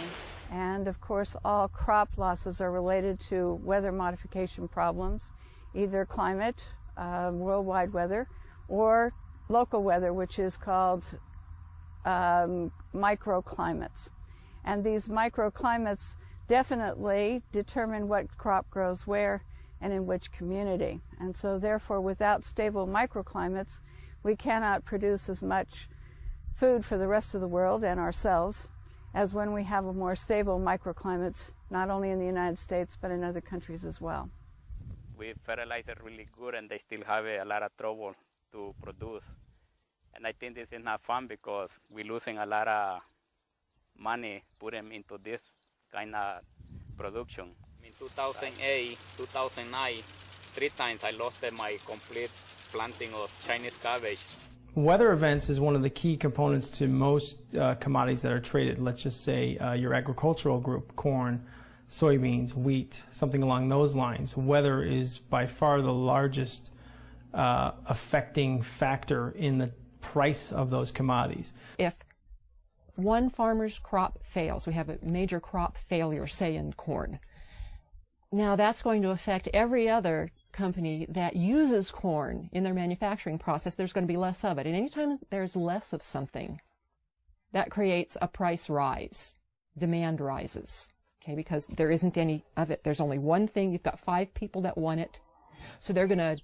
And of course, all crop losses are related to weather modification problems, either climate, worldwide weather, or local weather, which is called microclimates. And these microclimates definitely determine what crop grows where and in which community. And so therefore, without stable microclimates, we cannot produce as much food for the rest of the world and ourselves as when we have a more stable microclimates, not only in the United States, but in other countries as well. We fertilize it really good, and they still have a lot of trouble to produce. And I think this is not fun because we're losing a lot of money put them into this kind of production. In 2008, 2009, 3 times I lost my complete planting of Chinese cabbage. Weather events is one of the key components to most commodities that are traded. Let's just say your agricultural group, corn, soybeans, wheat, something along those lines. Weather is by far the largest affecting factor in the price of those commodities. If one farmer's crop fails, we have a major crop failure, say in corn, now that's going to affect every other company that uses corn in their manufacturing process. There's going to be less of it. And anytime there's less of something, that creates a price rise. Demand rises, okay, because there isn't any of it. There's only one thing. You've got 5 people that want it, so they're going to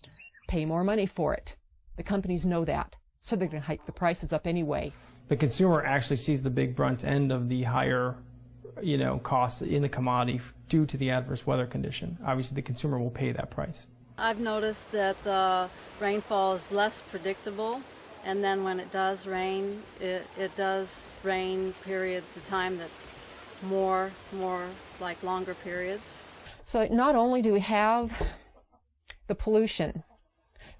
pay more money for it. The companies know that, so they're going to hike the prices up anyway. The consumer actually sees the big brunt end of the higher costs in the commodity due to the adverse weather condition. Obviously, the consumer will pay that price. I've noticed that the rainfall is less predictable, and then when it does rain, it does rain periods of time that's more like longer periods. So not only do we have the pollution,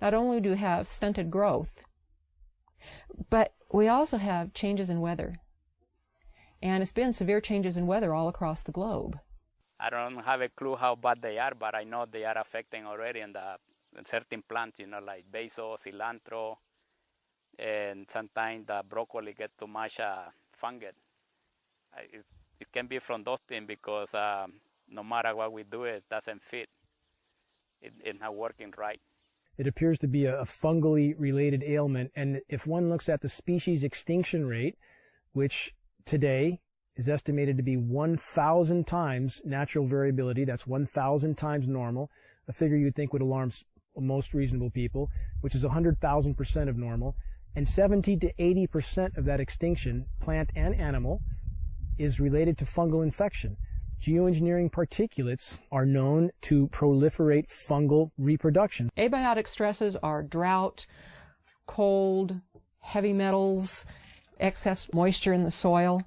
not only do we have stunted growth, but we also have changes in weather. And it's been severe changes in weather all across the globe. I don't have a clue how bad they are, but I know they are affecting already in certain plants, like basil, cilantro, and sometimes the broccoli get too much fungus. It can be from those things because no matter what we do, it doesn't fit. It's not working right. It appears to be a fungally related ailment, and if one looks at the species extinction rate, which today is estimated to be 1,000 times natural variability, that's 1,000 times normal, a figure you'd think would alarm most reasonable people, which is 100,000% of normal, and 70 to 80% of that extinction, plant and animal, is related to fungal infection. Geoengineering particulates are known to proliferate fungal reproduction. Abiotic stresses are drought, cold, heavy metals, excess moisture in the soil.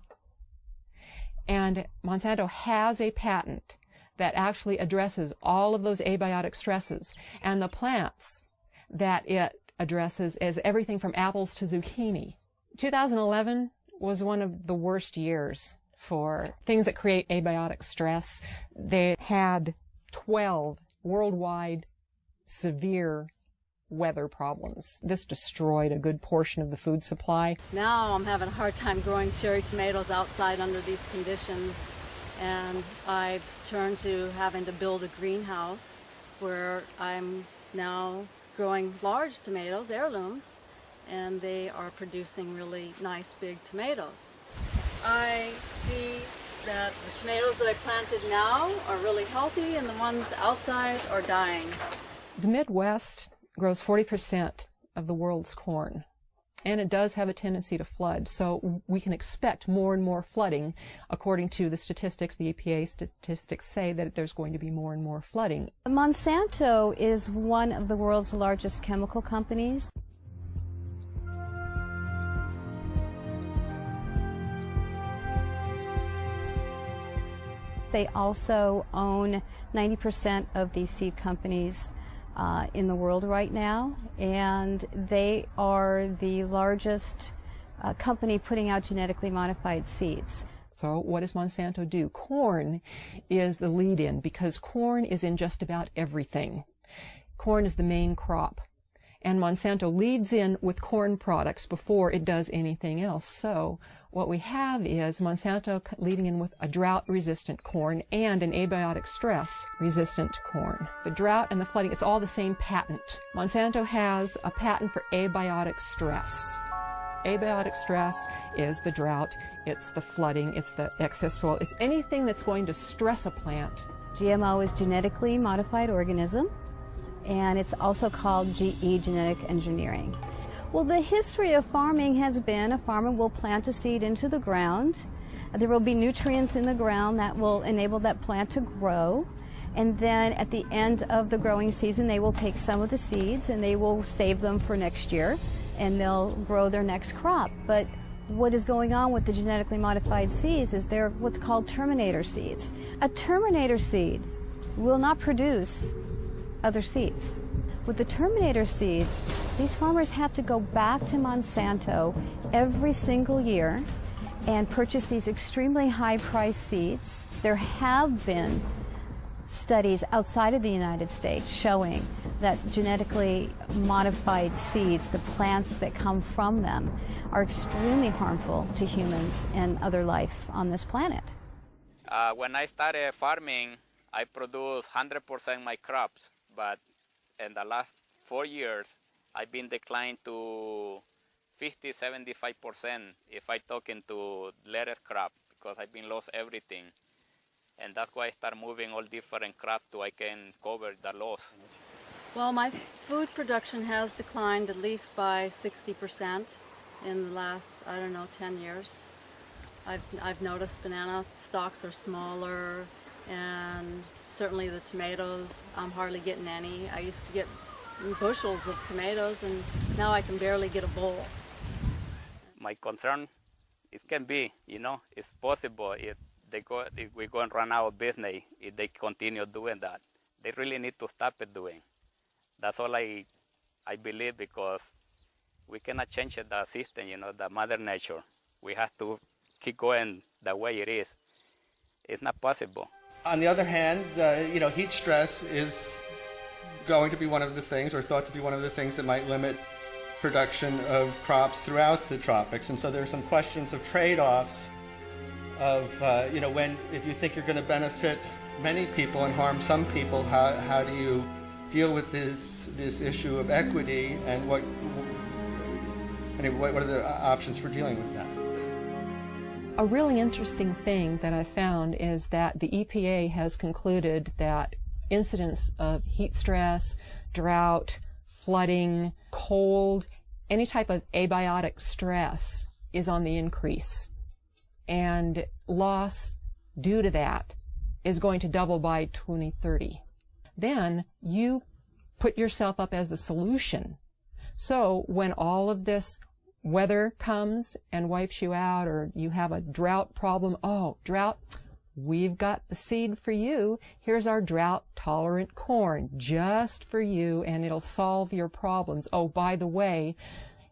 And Monsanto has a patent that actually addresses all of those abiotic stresses. And the plants that it addresses is everything from apples to zucchini. 2011 was one of the worst years for things that create abiotic stress. They had 12 worldwide severe weather problems. This destroyed a good portion of the food supply. Now I'm having a hard time growing cherry tomatoes outside under these conditions, and I've turned to having to build a greenhouse where I'm now growing large tomatoes, heirlooms, and they are producing really nice big tomatoes. I see that the tomatoes that I planted now are really healthy and the ones outside are dying. The Midwest grows 40% of the world's corn, and it does have a tendency to flood. So we can expect more and more flooding. According to the statistics, the EPA statistics say that there's going to be more and more flooding. Monsanto is one of the world's largest chemical companies. They also own 90% of the seed companies in the world right now, and they are the largest company putting out genetically modified seeds. So what does Monsanto do? Corn is the lead-in because corn is in just about everything. Corn is the main crop, and Monsanto leads in with corn products before it does anything else. So what we have is Monsanto leading in with a drought-resistant corn and an abiotic stress-resistant corn. The drought and the flooding, it's all the same patent. Monsanto has a patent for abiotic stress. Abiotic stress is the drought, it's the flooding, it's the excess soil, it's anything that's going to stress a plant. GMO is genetically modified organism, and it's also called GE, genetic engineering. Well, the history of farming has been a farmer will plant a seed into the ground. There will be nutrients in the ground that will enable that plant to grow. And then at the end of the growing season, they will take some of the seeds and they will save them for next year, and they'll grow their next crop. But what is going on with the genetically modified seeds is they're what's called terminator seeds. A terminator seed will not produce other seeds. With the terminator seeds, these farmers have to go back to Monsanto every single year and purchase these extremely high-priced seeds. There have been studies outside of the United States showing that genetically modified seeds, the plants that come from them, are extremely harmful to humans and other life on this planet. When I started farming, I produced 100% my crops, but in the last 4 years, I've been declined to 50–75% if I talk into later crop, because I've been lost everything. And that's why I start moving all different crops so I can cover the loss. Well, my food production has declined at least by 60% in the last, 10 years. I've noticed banana stalks are smaller, and certainly the tomatoes, I'm hardly getting any. I used to get bushels of tomatoes, and now I can barely get a bowl. My concern, it can be, it's possible if we're going to run out of business if they continue doing that. They really need to stop it doing. That's all I believe, because we cannot change the system, the mother nature. We have to keep going the way it is. It's not possible. On the other hand, heat stress is going to be one of the things, or thought to be one of the things, that might limit production of crops throughout the tropics. And so there are some questions of trade-offs of, if you think you're going to benefit many people and harm some people, how do you deal with this issue of equity, and what are the options for dealing with that? A really interesting thing that I found is that the EPA has concluded that incidents of heat stress, drought, flooding, cold, any type of abiotic stress is on the increase. And loss due to that is going to double by 2030. Then you put yourself up as the solution. So when all of this weather comes and wipes you out, or you have a drought problem, drought, we've got the seed for you. Here's our drought-tolerant corn just for you, and it'll solve your problems. Oh, by the way,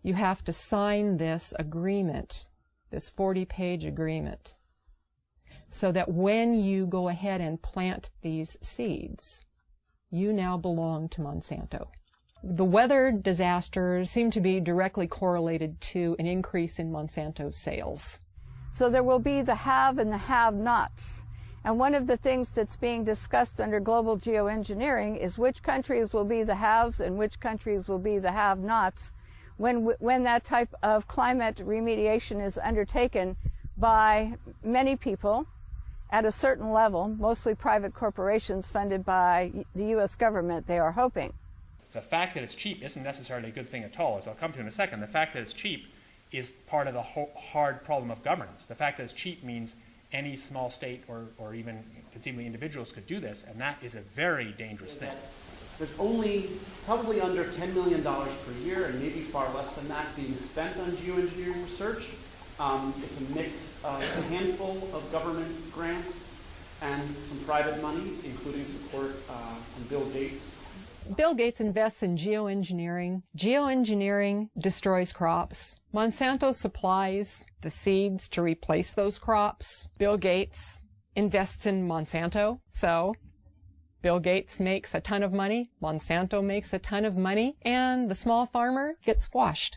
you have to sign this agreement, this 40-page agreement, so that when you go ahead and plant these seeds, you now belong to Monsanto. The weather disasters seem to be directly correlated to an increase in Monsanto sales. So there will be the have and the have-nots. And one of the things that's being discussed under global geoengineering is which countries will be the haves and which countries will be the have-nots when that type of climate remediation is undertaken by many people at a certain level, mostly private corporations funded by the U.S. government, they are hoping. The fact that it's cheap isn't necessarily a good thing at all, as I'll come to in a second. The fact that it's cheap is part of the hard problem of governance. The fact that it's cheap means any small state or even conceivably individuals could do this, and that is a very dangerous thing. There's only probably under $10 million per year, and maybe far less than that, being spent on geoengineering research. It's a mix of a handful of government grants and some private money, including support from Bill Gates. Bill Gates invests in geoengineering. Geoengineering destroys crops. Monsanto supplies the seeds to replace those crops. Bill Gates invests in Monsanto. So Bill Gates makes a ton of money, Monsanto makes a ton of money, and the small farmer gets squashed.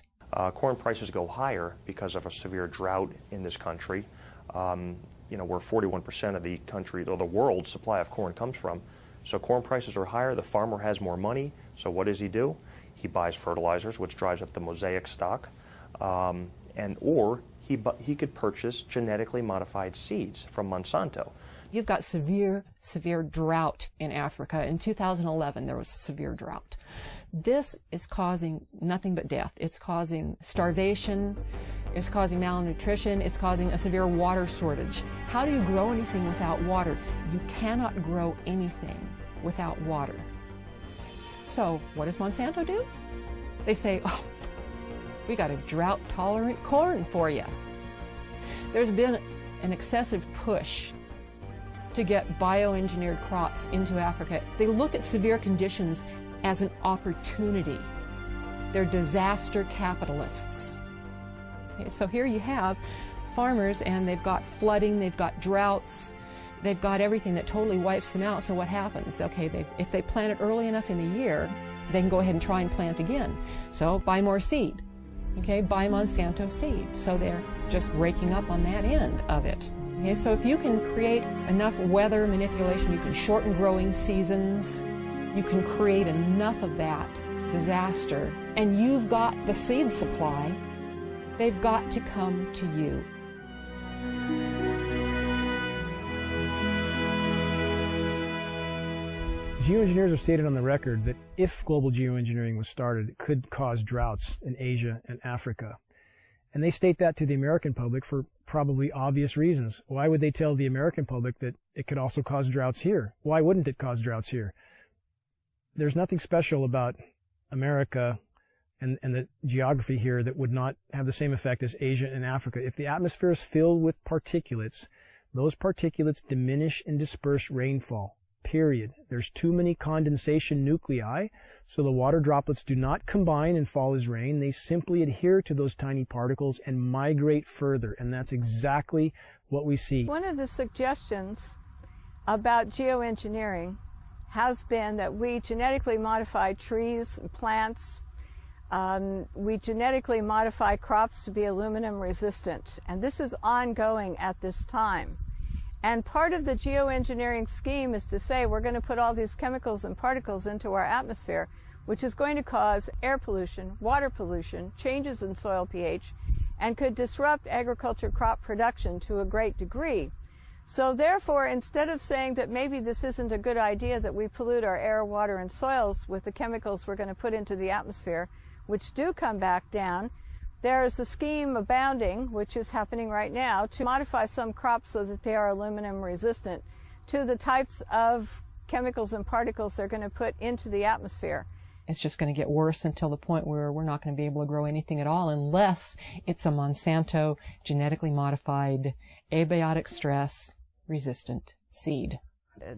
Corn prices go higher because of a severe drought in this country. Where 41% of the country, or the world's supply of corn comes from. So corn prices are higher, the farmer has more money, so what does he do? He buys fertilizers, which drives up the mosaic stock, or he could purchase genetically modified seeds from Monsanto. You've got severe drought in Africa. In 2011, there was a severe drought. This is causing nothing but death. It's causing starvation, it's causing malnutrition, it's causing a severe water shortage. How do you grow anything without water? You cannot grow anything without water. So what does Monsanto do? They say, oh, we got a drought-tolerant corn for you. There's been an excessive push to get bioengineered crops into Africa. They look at severe conditions as an opportunity. They're disaster capitalists. Okay, so here you have farmers, and they've got flooding, they've got droughts, they've got everything that totally wipes them out. So what happens? Okay, if they plant it early enough in the year, they can go ahead and try and plant again. So buy more seed. Okay, buy Monsanto seed. So they're just raking up on that end of it. Okay, so if you can create enough weather manipulation, you can shorten growing seasons, you can create enough of that disaster, and you've got the seed supply, they've got to come to you. Geoengineers have stated on the record that if global geoengineering was started, it could cause droughts in Asia and Africa. And they state that to the American public for probably obvious reasons. Why would they tell the American public that it could also cause droughts here? Why wouldn't it cause droughts here? There's nothing special about America and the geography here that would not have the same effect as Asia and Africa. If the atmosphere is filled with particulates, those particulates diminish and disperse rainfall. Period. There's too many condensation nuclei, so the water droplets do not combine and fall as rain. They simply adhere to those tiny particles and migrate further, and that's exactly what we see. One of the suggestions about geoengineering has been that we genetically modify trees and plants. We genetically modify crops to be aluminum resistant, and this is ongoing at this time. And part of the geoengineering scheme is to say we're going to put all these chemicals and particles into our atmosphere, which is going to cause air pollution, water pollution, changes in soil pH, and could disrupt agriculture crop production to a great degree. So therefore, instead of saying that maybe this isn't a good idea that we pollute our air, water, and soils with the chemicals we're going to put into the atmosphere, which do come back down, there is a scheme abounding, which is happening right now, to modify some crops so that they are aluminum resistant to the types of chemicals and particles they're going to put into the atmosphere. It's just going to get worse until the point where we're not going to be able to grow anything at all unless it's a Monsanto genetically modified, abiotic stress resistant seed.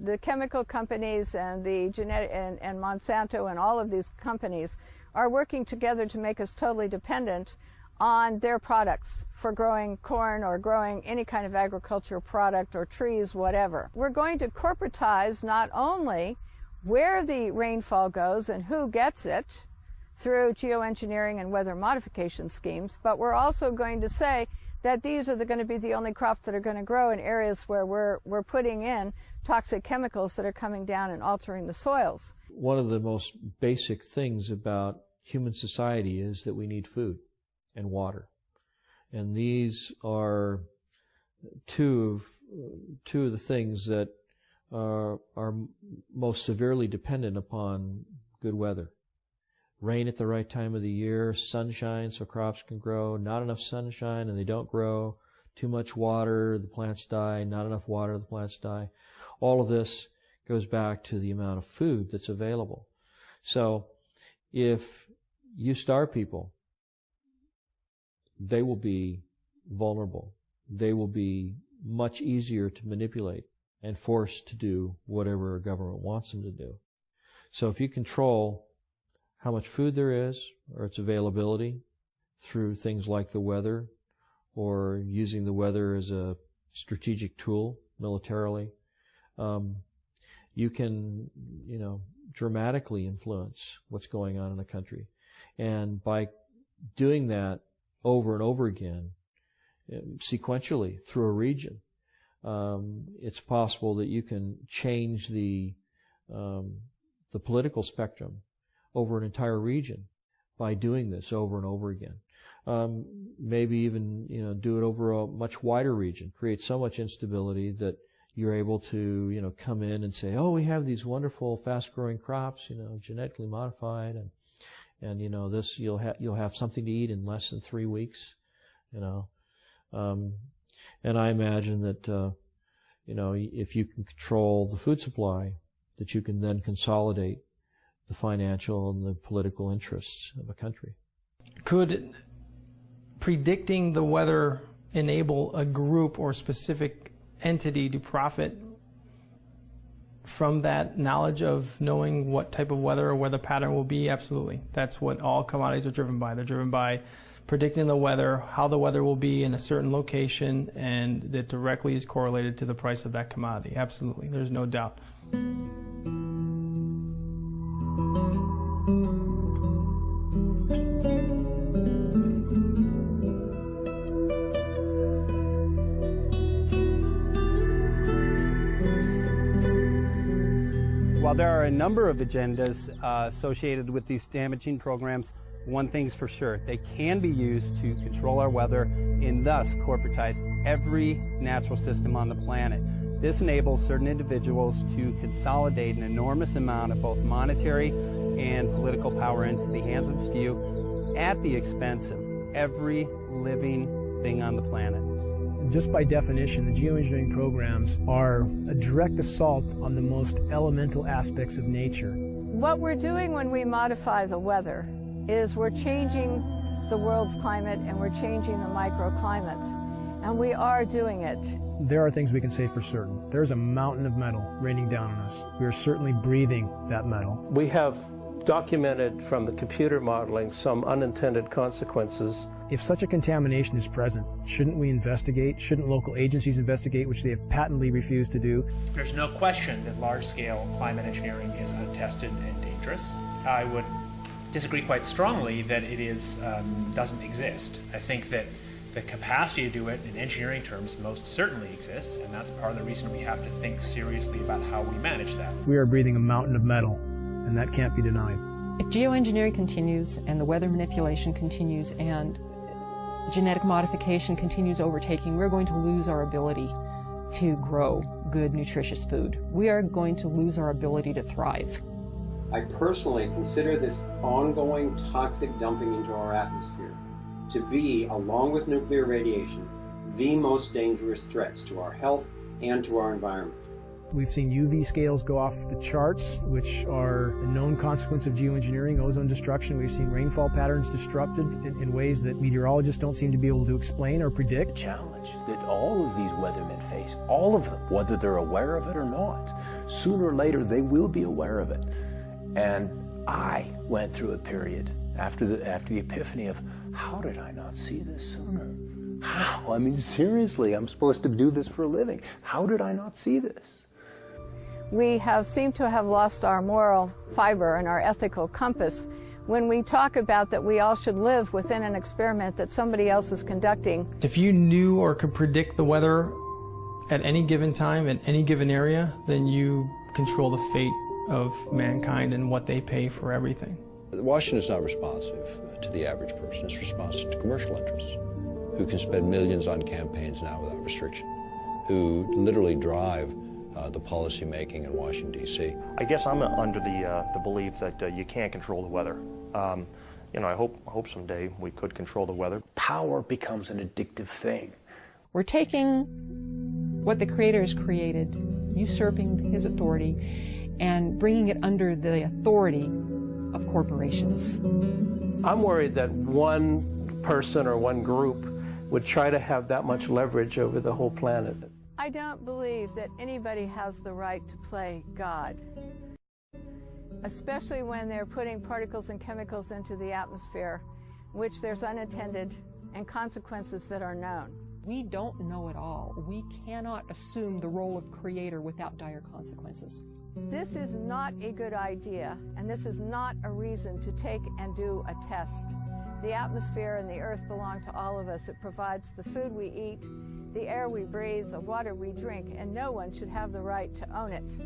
The chemical companies and the and Monsanto and all of these companies are working together to make us totally dependent on their products for growing corn or growing any kind of agricultural product or trees, whatever. We're going to corporatize not only where the rainfall goes and who gets it through geoengineering and weather modification schemes, but we're also going to say that these are going to be the only crops that are going to grow in areas where we're putting in toxic chemicals that are coming down and altering the soils. One of the most basic things about human society is that we need food and water. And these are two of the things that are most severely dependent upon good weather. rain at the right time of the year, sunshine so crops can grow, not enough sunshine and they don't grow, too much water, the plants die, not enough water, the plants die. All of this goes back to the amount of food that's available. So if you starve people, they will be vulnerable. They will be much easier to manipulate and forced to do whatever a government wants them to do. So if you control how much food there is or its availability through things like the weather or using the weather as a strategic tool militarily, you can, dramatically influence what's going on in a country. And by doing that over and over again, sequentially through a region, it's possible that you can change the political spectrum over an entire region by doing this over and over again. Maybe even, do it over a much wider region, create so much instability that you're able to, come in and say, oh, we have these wonderful fast-growing crops, genetically modified, and this you'll have something to eat in less than 3 weeks, and I imagine that, if you can control the food supply, that you can then consolidate the financial and the political interests of a country. Could predicting the weather enable a group or specific entity to profit from that knowledge of knowing what type of weather or weather pattern will be? Absolutely. That's what all commodities are driven by. They're driven by predicting the weather, how the weather will be in a certain location, and that directly is correlated to the price of that commodity. Absolutely. There's no doubt. While there are a number of agendas associated with these damaging programs, one thing's for sure: they can be used to control our weather and thus corporatize every natural system on the planet. This enables certain individuals to consolidate an enormous amount of both monetary and political power into the hands of a few at the expense of every living thing on the planet. Just by definition, the geoengineering programs are a direct assault on the most elemental aspects of nature. What we're doing when we modify the weather is we're changing the world's climate and we're changing the microclimates, and we are doing it. There are things we can say for certain. There's a mountain of metal raining down on us. We are certainly breathing that metal. We have documented from the computer modeling some unintended consequences. If such a contamination is present, shouldn't we investigate? Shouldn't local agencies investigate, which they have patently refused to do? There's no question that large-scale climate engineering is untested and dangerous. I would disagree quite strongly that it doesn't exist. I think that the capacity to do it in engineering terms most certainly exists, and that's part of the reason we have to think seriously about how we manage that. We are breathing a mountain of metal, and that can't be denied. If geoengineering continues and the weather manipulation continues and genetic modification continues overtaking, we're going to lose our ability to grow good, nutritious food. We are going to lose our ability to thrive. I personally consider this ongoing toxic dumping into our atmosphere to be, along with nuclear radiation, the most dangerous threats to our health and to our environment. We've seen UV scales go off the charts, which are a known consequence of geoengineering, ozone destruction. We've seen rainfall patterns disrupted in ways that meteorologists don't seem to be able to explain or predict. The challenge that all of these weathermen face, all of them, whether they're aware of it or not, sooner or later they will be aware of it. And I went through a period after the epiphany of, how did I not see this sooner? How? I mean, seriously, I'm supposed to do this for a living. How did I not see this? We seem to have lost our moral fiber and our ethical compass when we talk about that we all should live within an experiment that somebody else is conducting. If you knew or could predict the weather at any given time, in any given area, then you control the fate of mankind and what they pay for everything. Washington is not responsive to the average person. It's responsive to commercial interests who can spend millions on campaigns now without restriction, who literally drive the policy making in Washington, D.C. I guess I'm under the belief that you can't control the weather. You know, I hope someday we could control the weather. Power becomes an addictive thing. We're taking what the Creator has created, usurping His authority, and bringing it under the authority of corporations. I'm worried that one person or one group would try to have that much leverage over the whole planet. I don't believe that anybody has the right to play God, especially when they're putting particles and chemicals into the atmosphere, which there's unintended and consequences that are known. We don't know it all. We cannot assume the role of Creator without dire consequences. This is not a good idea, and this is not a reason to take and do a test. The atmosphere and the earth belong to all of us. It provides the food we eat, the air we breathe, the water we drink, and no one should have the right to own it.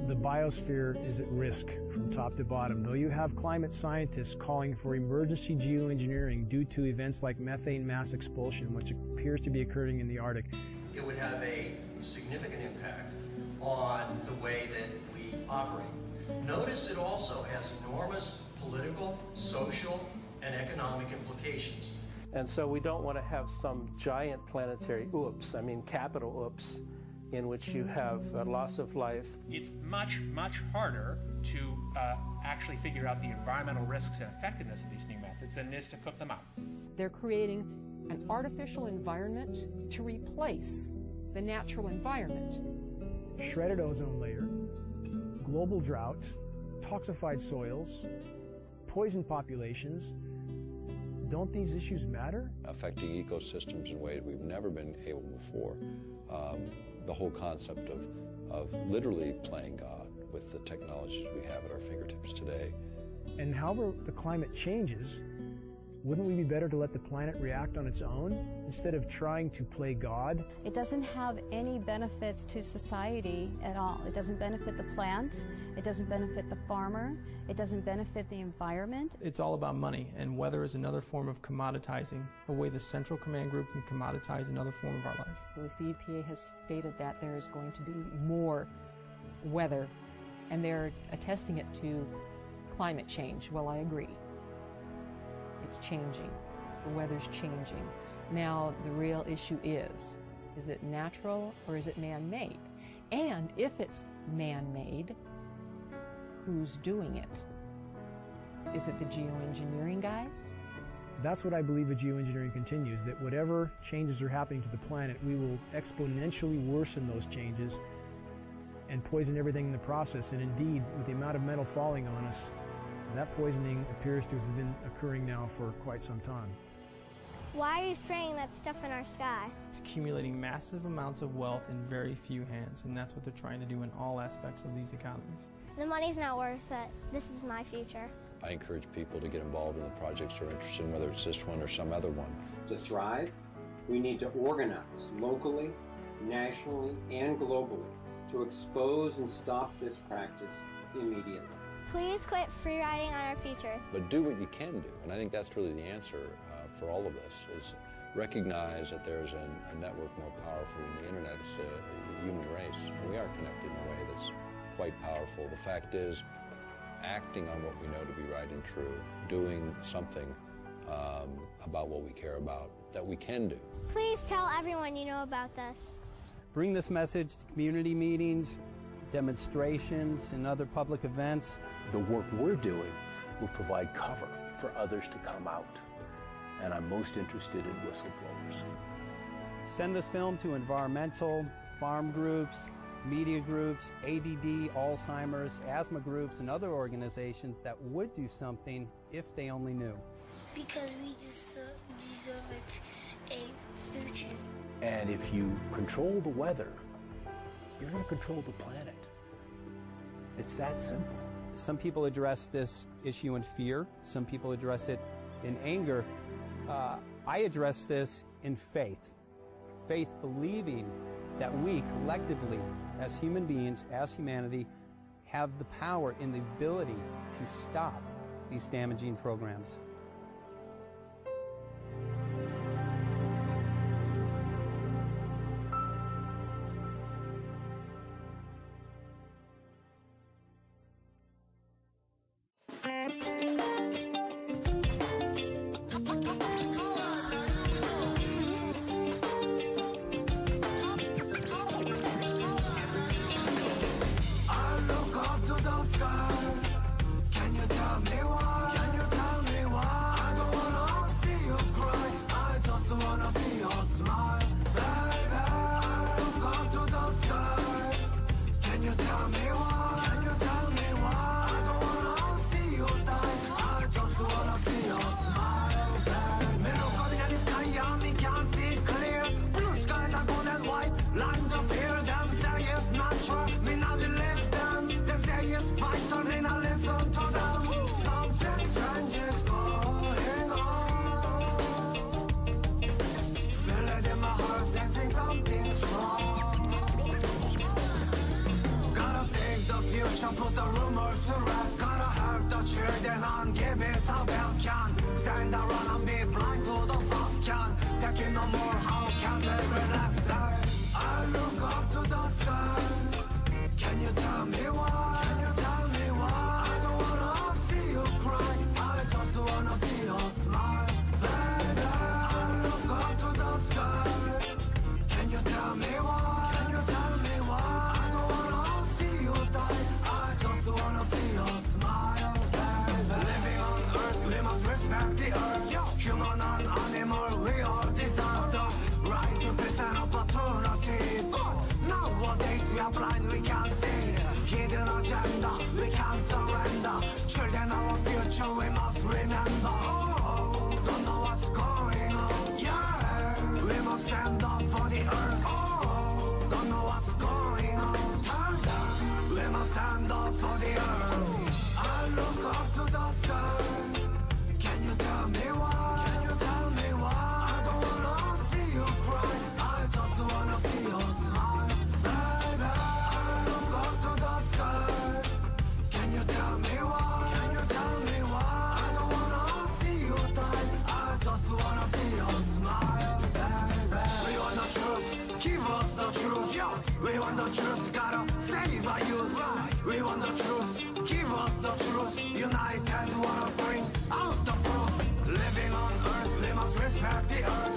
The biosphere is at risk from top to bottom. Though you have climate scientists calling for emergency geoengineering due to events like methane mass expulsion, which appears to be occurring in the Arctic. It would have a significant impact on the way that we operate. Notice it also has enormous political, social, and economic implications. And so we don't want to have some giant planetary oops, I mean capital oops, in which you have a loss of life. It's much, much harder to actually figure out the environmental risks and effectiveness of these new methods than it is to cook them up. They're creating an artificial environment to replace the natural environment. Shredded ozone layer, global drought, toxified soils, poisoned populations. Don't these issues matter? Affecting ecosystems in ways we've never been able before. The whole concept of literally playing God with the technologies we have at our fingertips today. And however the climate changes, wouldn't we be better to let the planet react on its own instead of trying to play God? It doesn't have any benefits to society at all. It doesn't benefit the plant, it doesn't benefit the farmer, it doesn't benefit the environment. It's all about money, and weather is another form of commoditizing, a way the Central Command Group can commoditize another form of our life. As the EPA has stated that there is going to be more weather, and they're attesting it to climate change. Well, I agree. It's changing. The weather's changing. Now, the real issue is it natural or is it man-made? And if it's man-made, who's doing it? Is it the geoengineering guys? That's what I believe as geoengineering continues, that whatever changes are happening to the planet, we will exponentially worsen those changes and poison everything in the process. And indeed, with the amount of metal falling on us, that poisoning appears to have been occurring now for quite some time. Why are you spraying that stuff in our sky? It's accumulating massive amounts of wealth in very few hands, and that's what they're trying to do in all aspects of these economies. The money's not worth it. This is my future. I encourage people to get involved in the projects they're interested in, whether it's this one or some other one. To thrive, we need to organize locally, nationally, and globally to expose and stop this practice immediately. Please quit free riding on our future. But do what you can do, and I think that's really the answer for all of this, is recognize that there's a network more powerful than the internet. It's a human race, and we are connected in a way that's quite powerful. The fact is, acting on what we know to be right and true, doing something about what we care about that we can do. Please tell everyone you know about this. Bring this message to community meetings, demonstrations, and other public events. The work we're doing will provide cover for others to come out. And I'm most interested in whistleblowers. Send this film to environmental, farm groups, media groups, ADD, Alzheimer's, asthma groups, and other organizations that would do something if they only knew. Because we deserve a future. And if you control the weather, you're going to control the planet. It's that simple. Some people address this issue in fear. Some people address it in anger. I address this in faith. Faith believing that we collectively, as human beings, as humanity, have the power and the ability to stop these damaging programs. wanna see your smile, baby. I look up to the sky. Can you tell me why? Can you tell me why? I don't wanna see you die. I just wanna see your smile, baby. Me look up in the sky and me can't see clear. Blue skies are gold and white, lines appear. Them say it's natural, me not believe them. Them say it's vital, me not listen to them. Something strange is going on. Feel it in my heart, sensing something strong. Gotta save the future, put the rumors to rest. Gotta help the children and give it the best can. Stand around and be blind to the fast can. Taking no more, how can they relax? I look up to the sky. Can you tell me why? Can you tell me why? I don't wanna see you cry. I just wanna see your smile, baby. I look up to the sky. Can you tell me why? Can you tell me why? I don't wanna see you die. I just wanna see your smile, baby. Living on earth, we must respect the earth. Human and animal, we all deserve the right to peace and opportunity. But nowadays we are blind, we can't see. Hidden agenda, we can't surrender. Children, our future, we must remember. Oh, don't know what's going on. Yeah, we must stand up for the earth. Oh, don't know what's going on. Turn down, we must stand up for the earth. I look up to the sky. Can you tell me why? Can you tell me why? I don't wanna see you cry. I just wanna see your smile, baby. I look up to the sky. Can you tell me why? Can you tell me why? I don't wanna see you die. I just wanna see your smile, baby. We want the truth, give us the truth. Yeah. We want the truth, gotta save our youth. We want the truth, give us the truth. United wanna bring out the proof. Living on earth, we must respect the earth.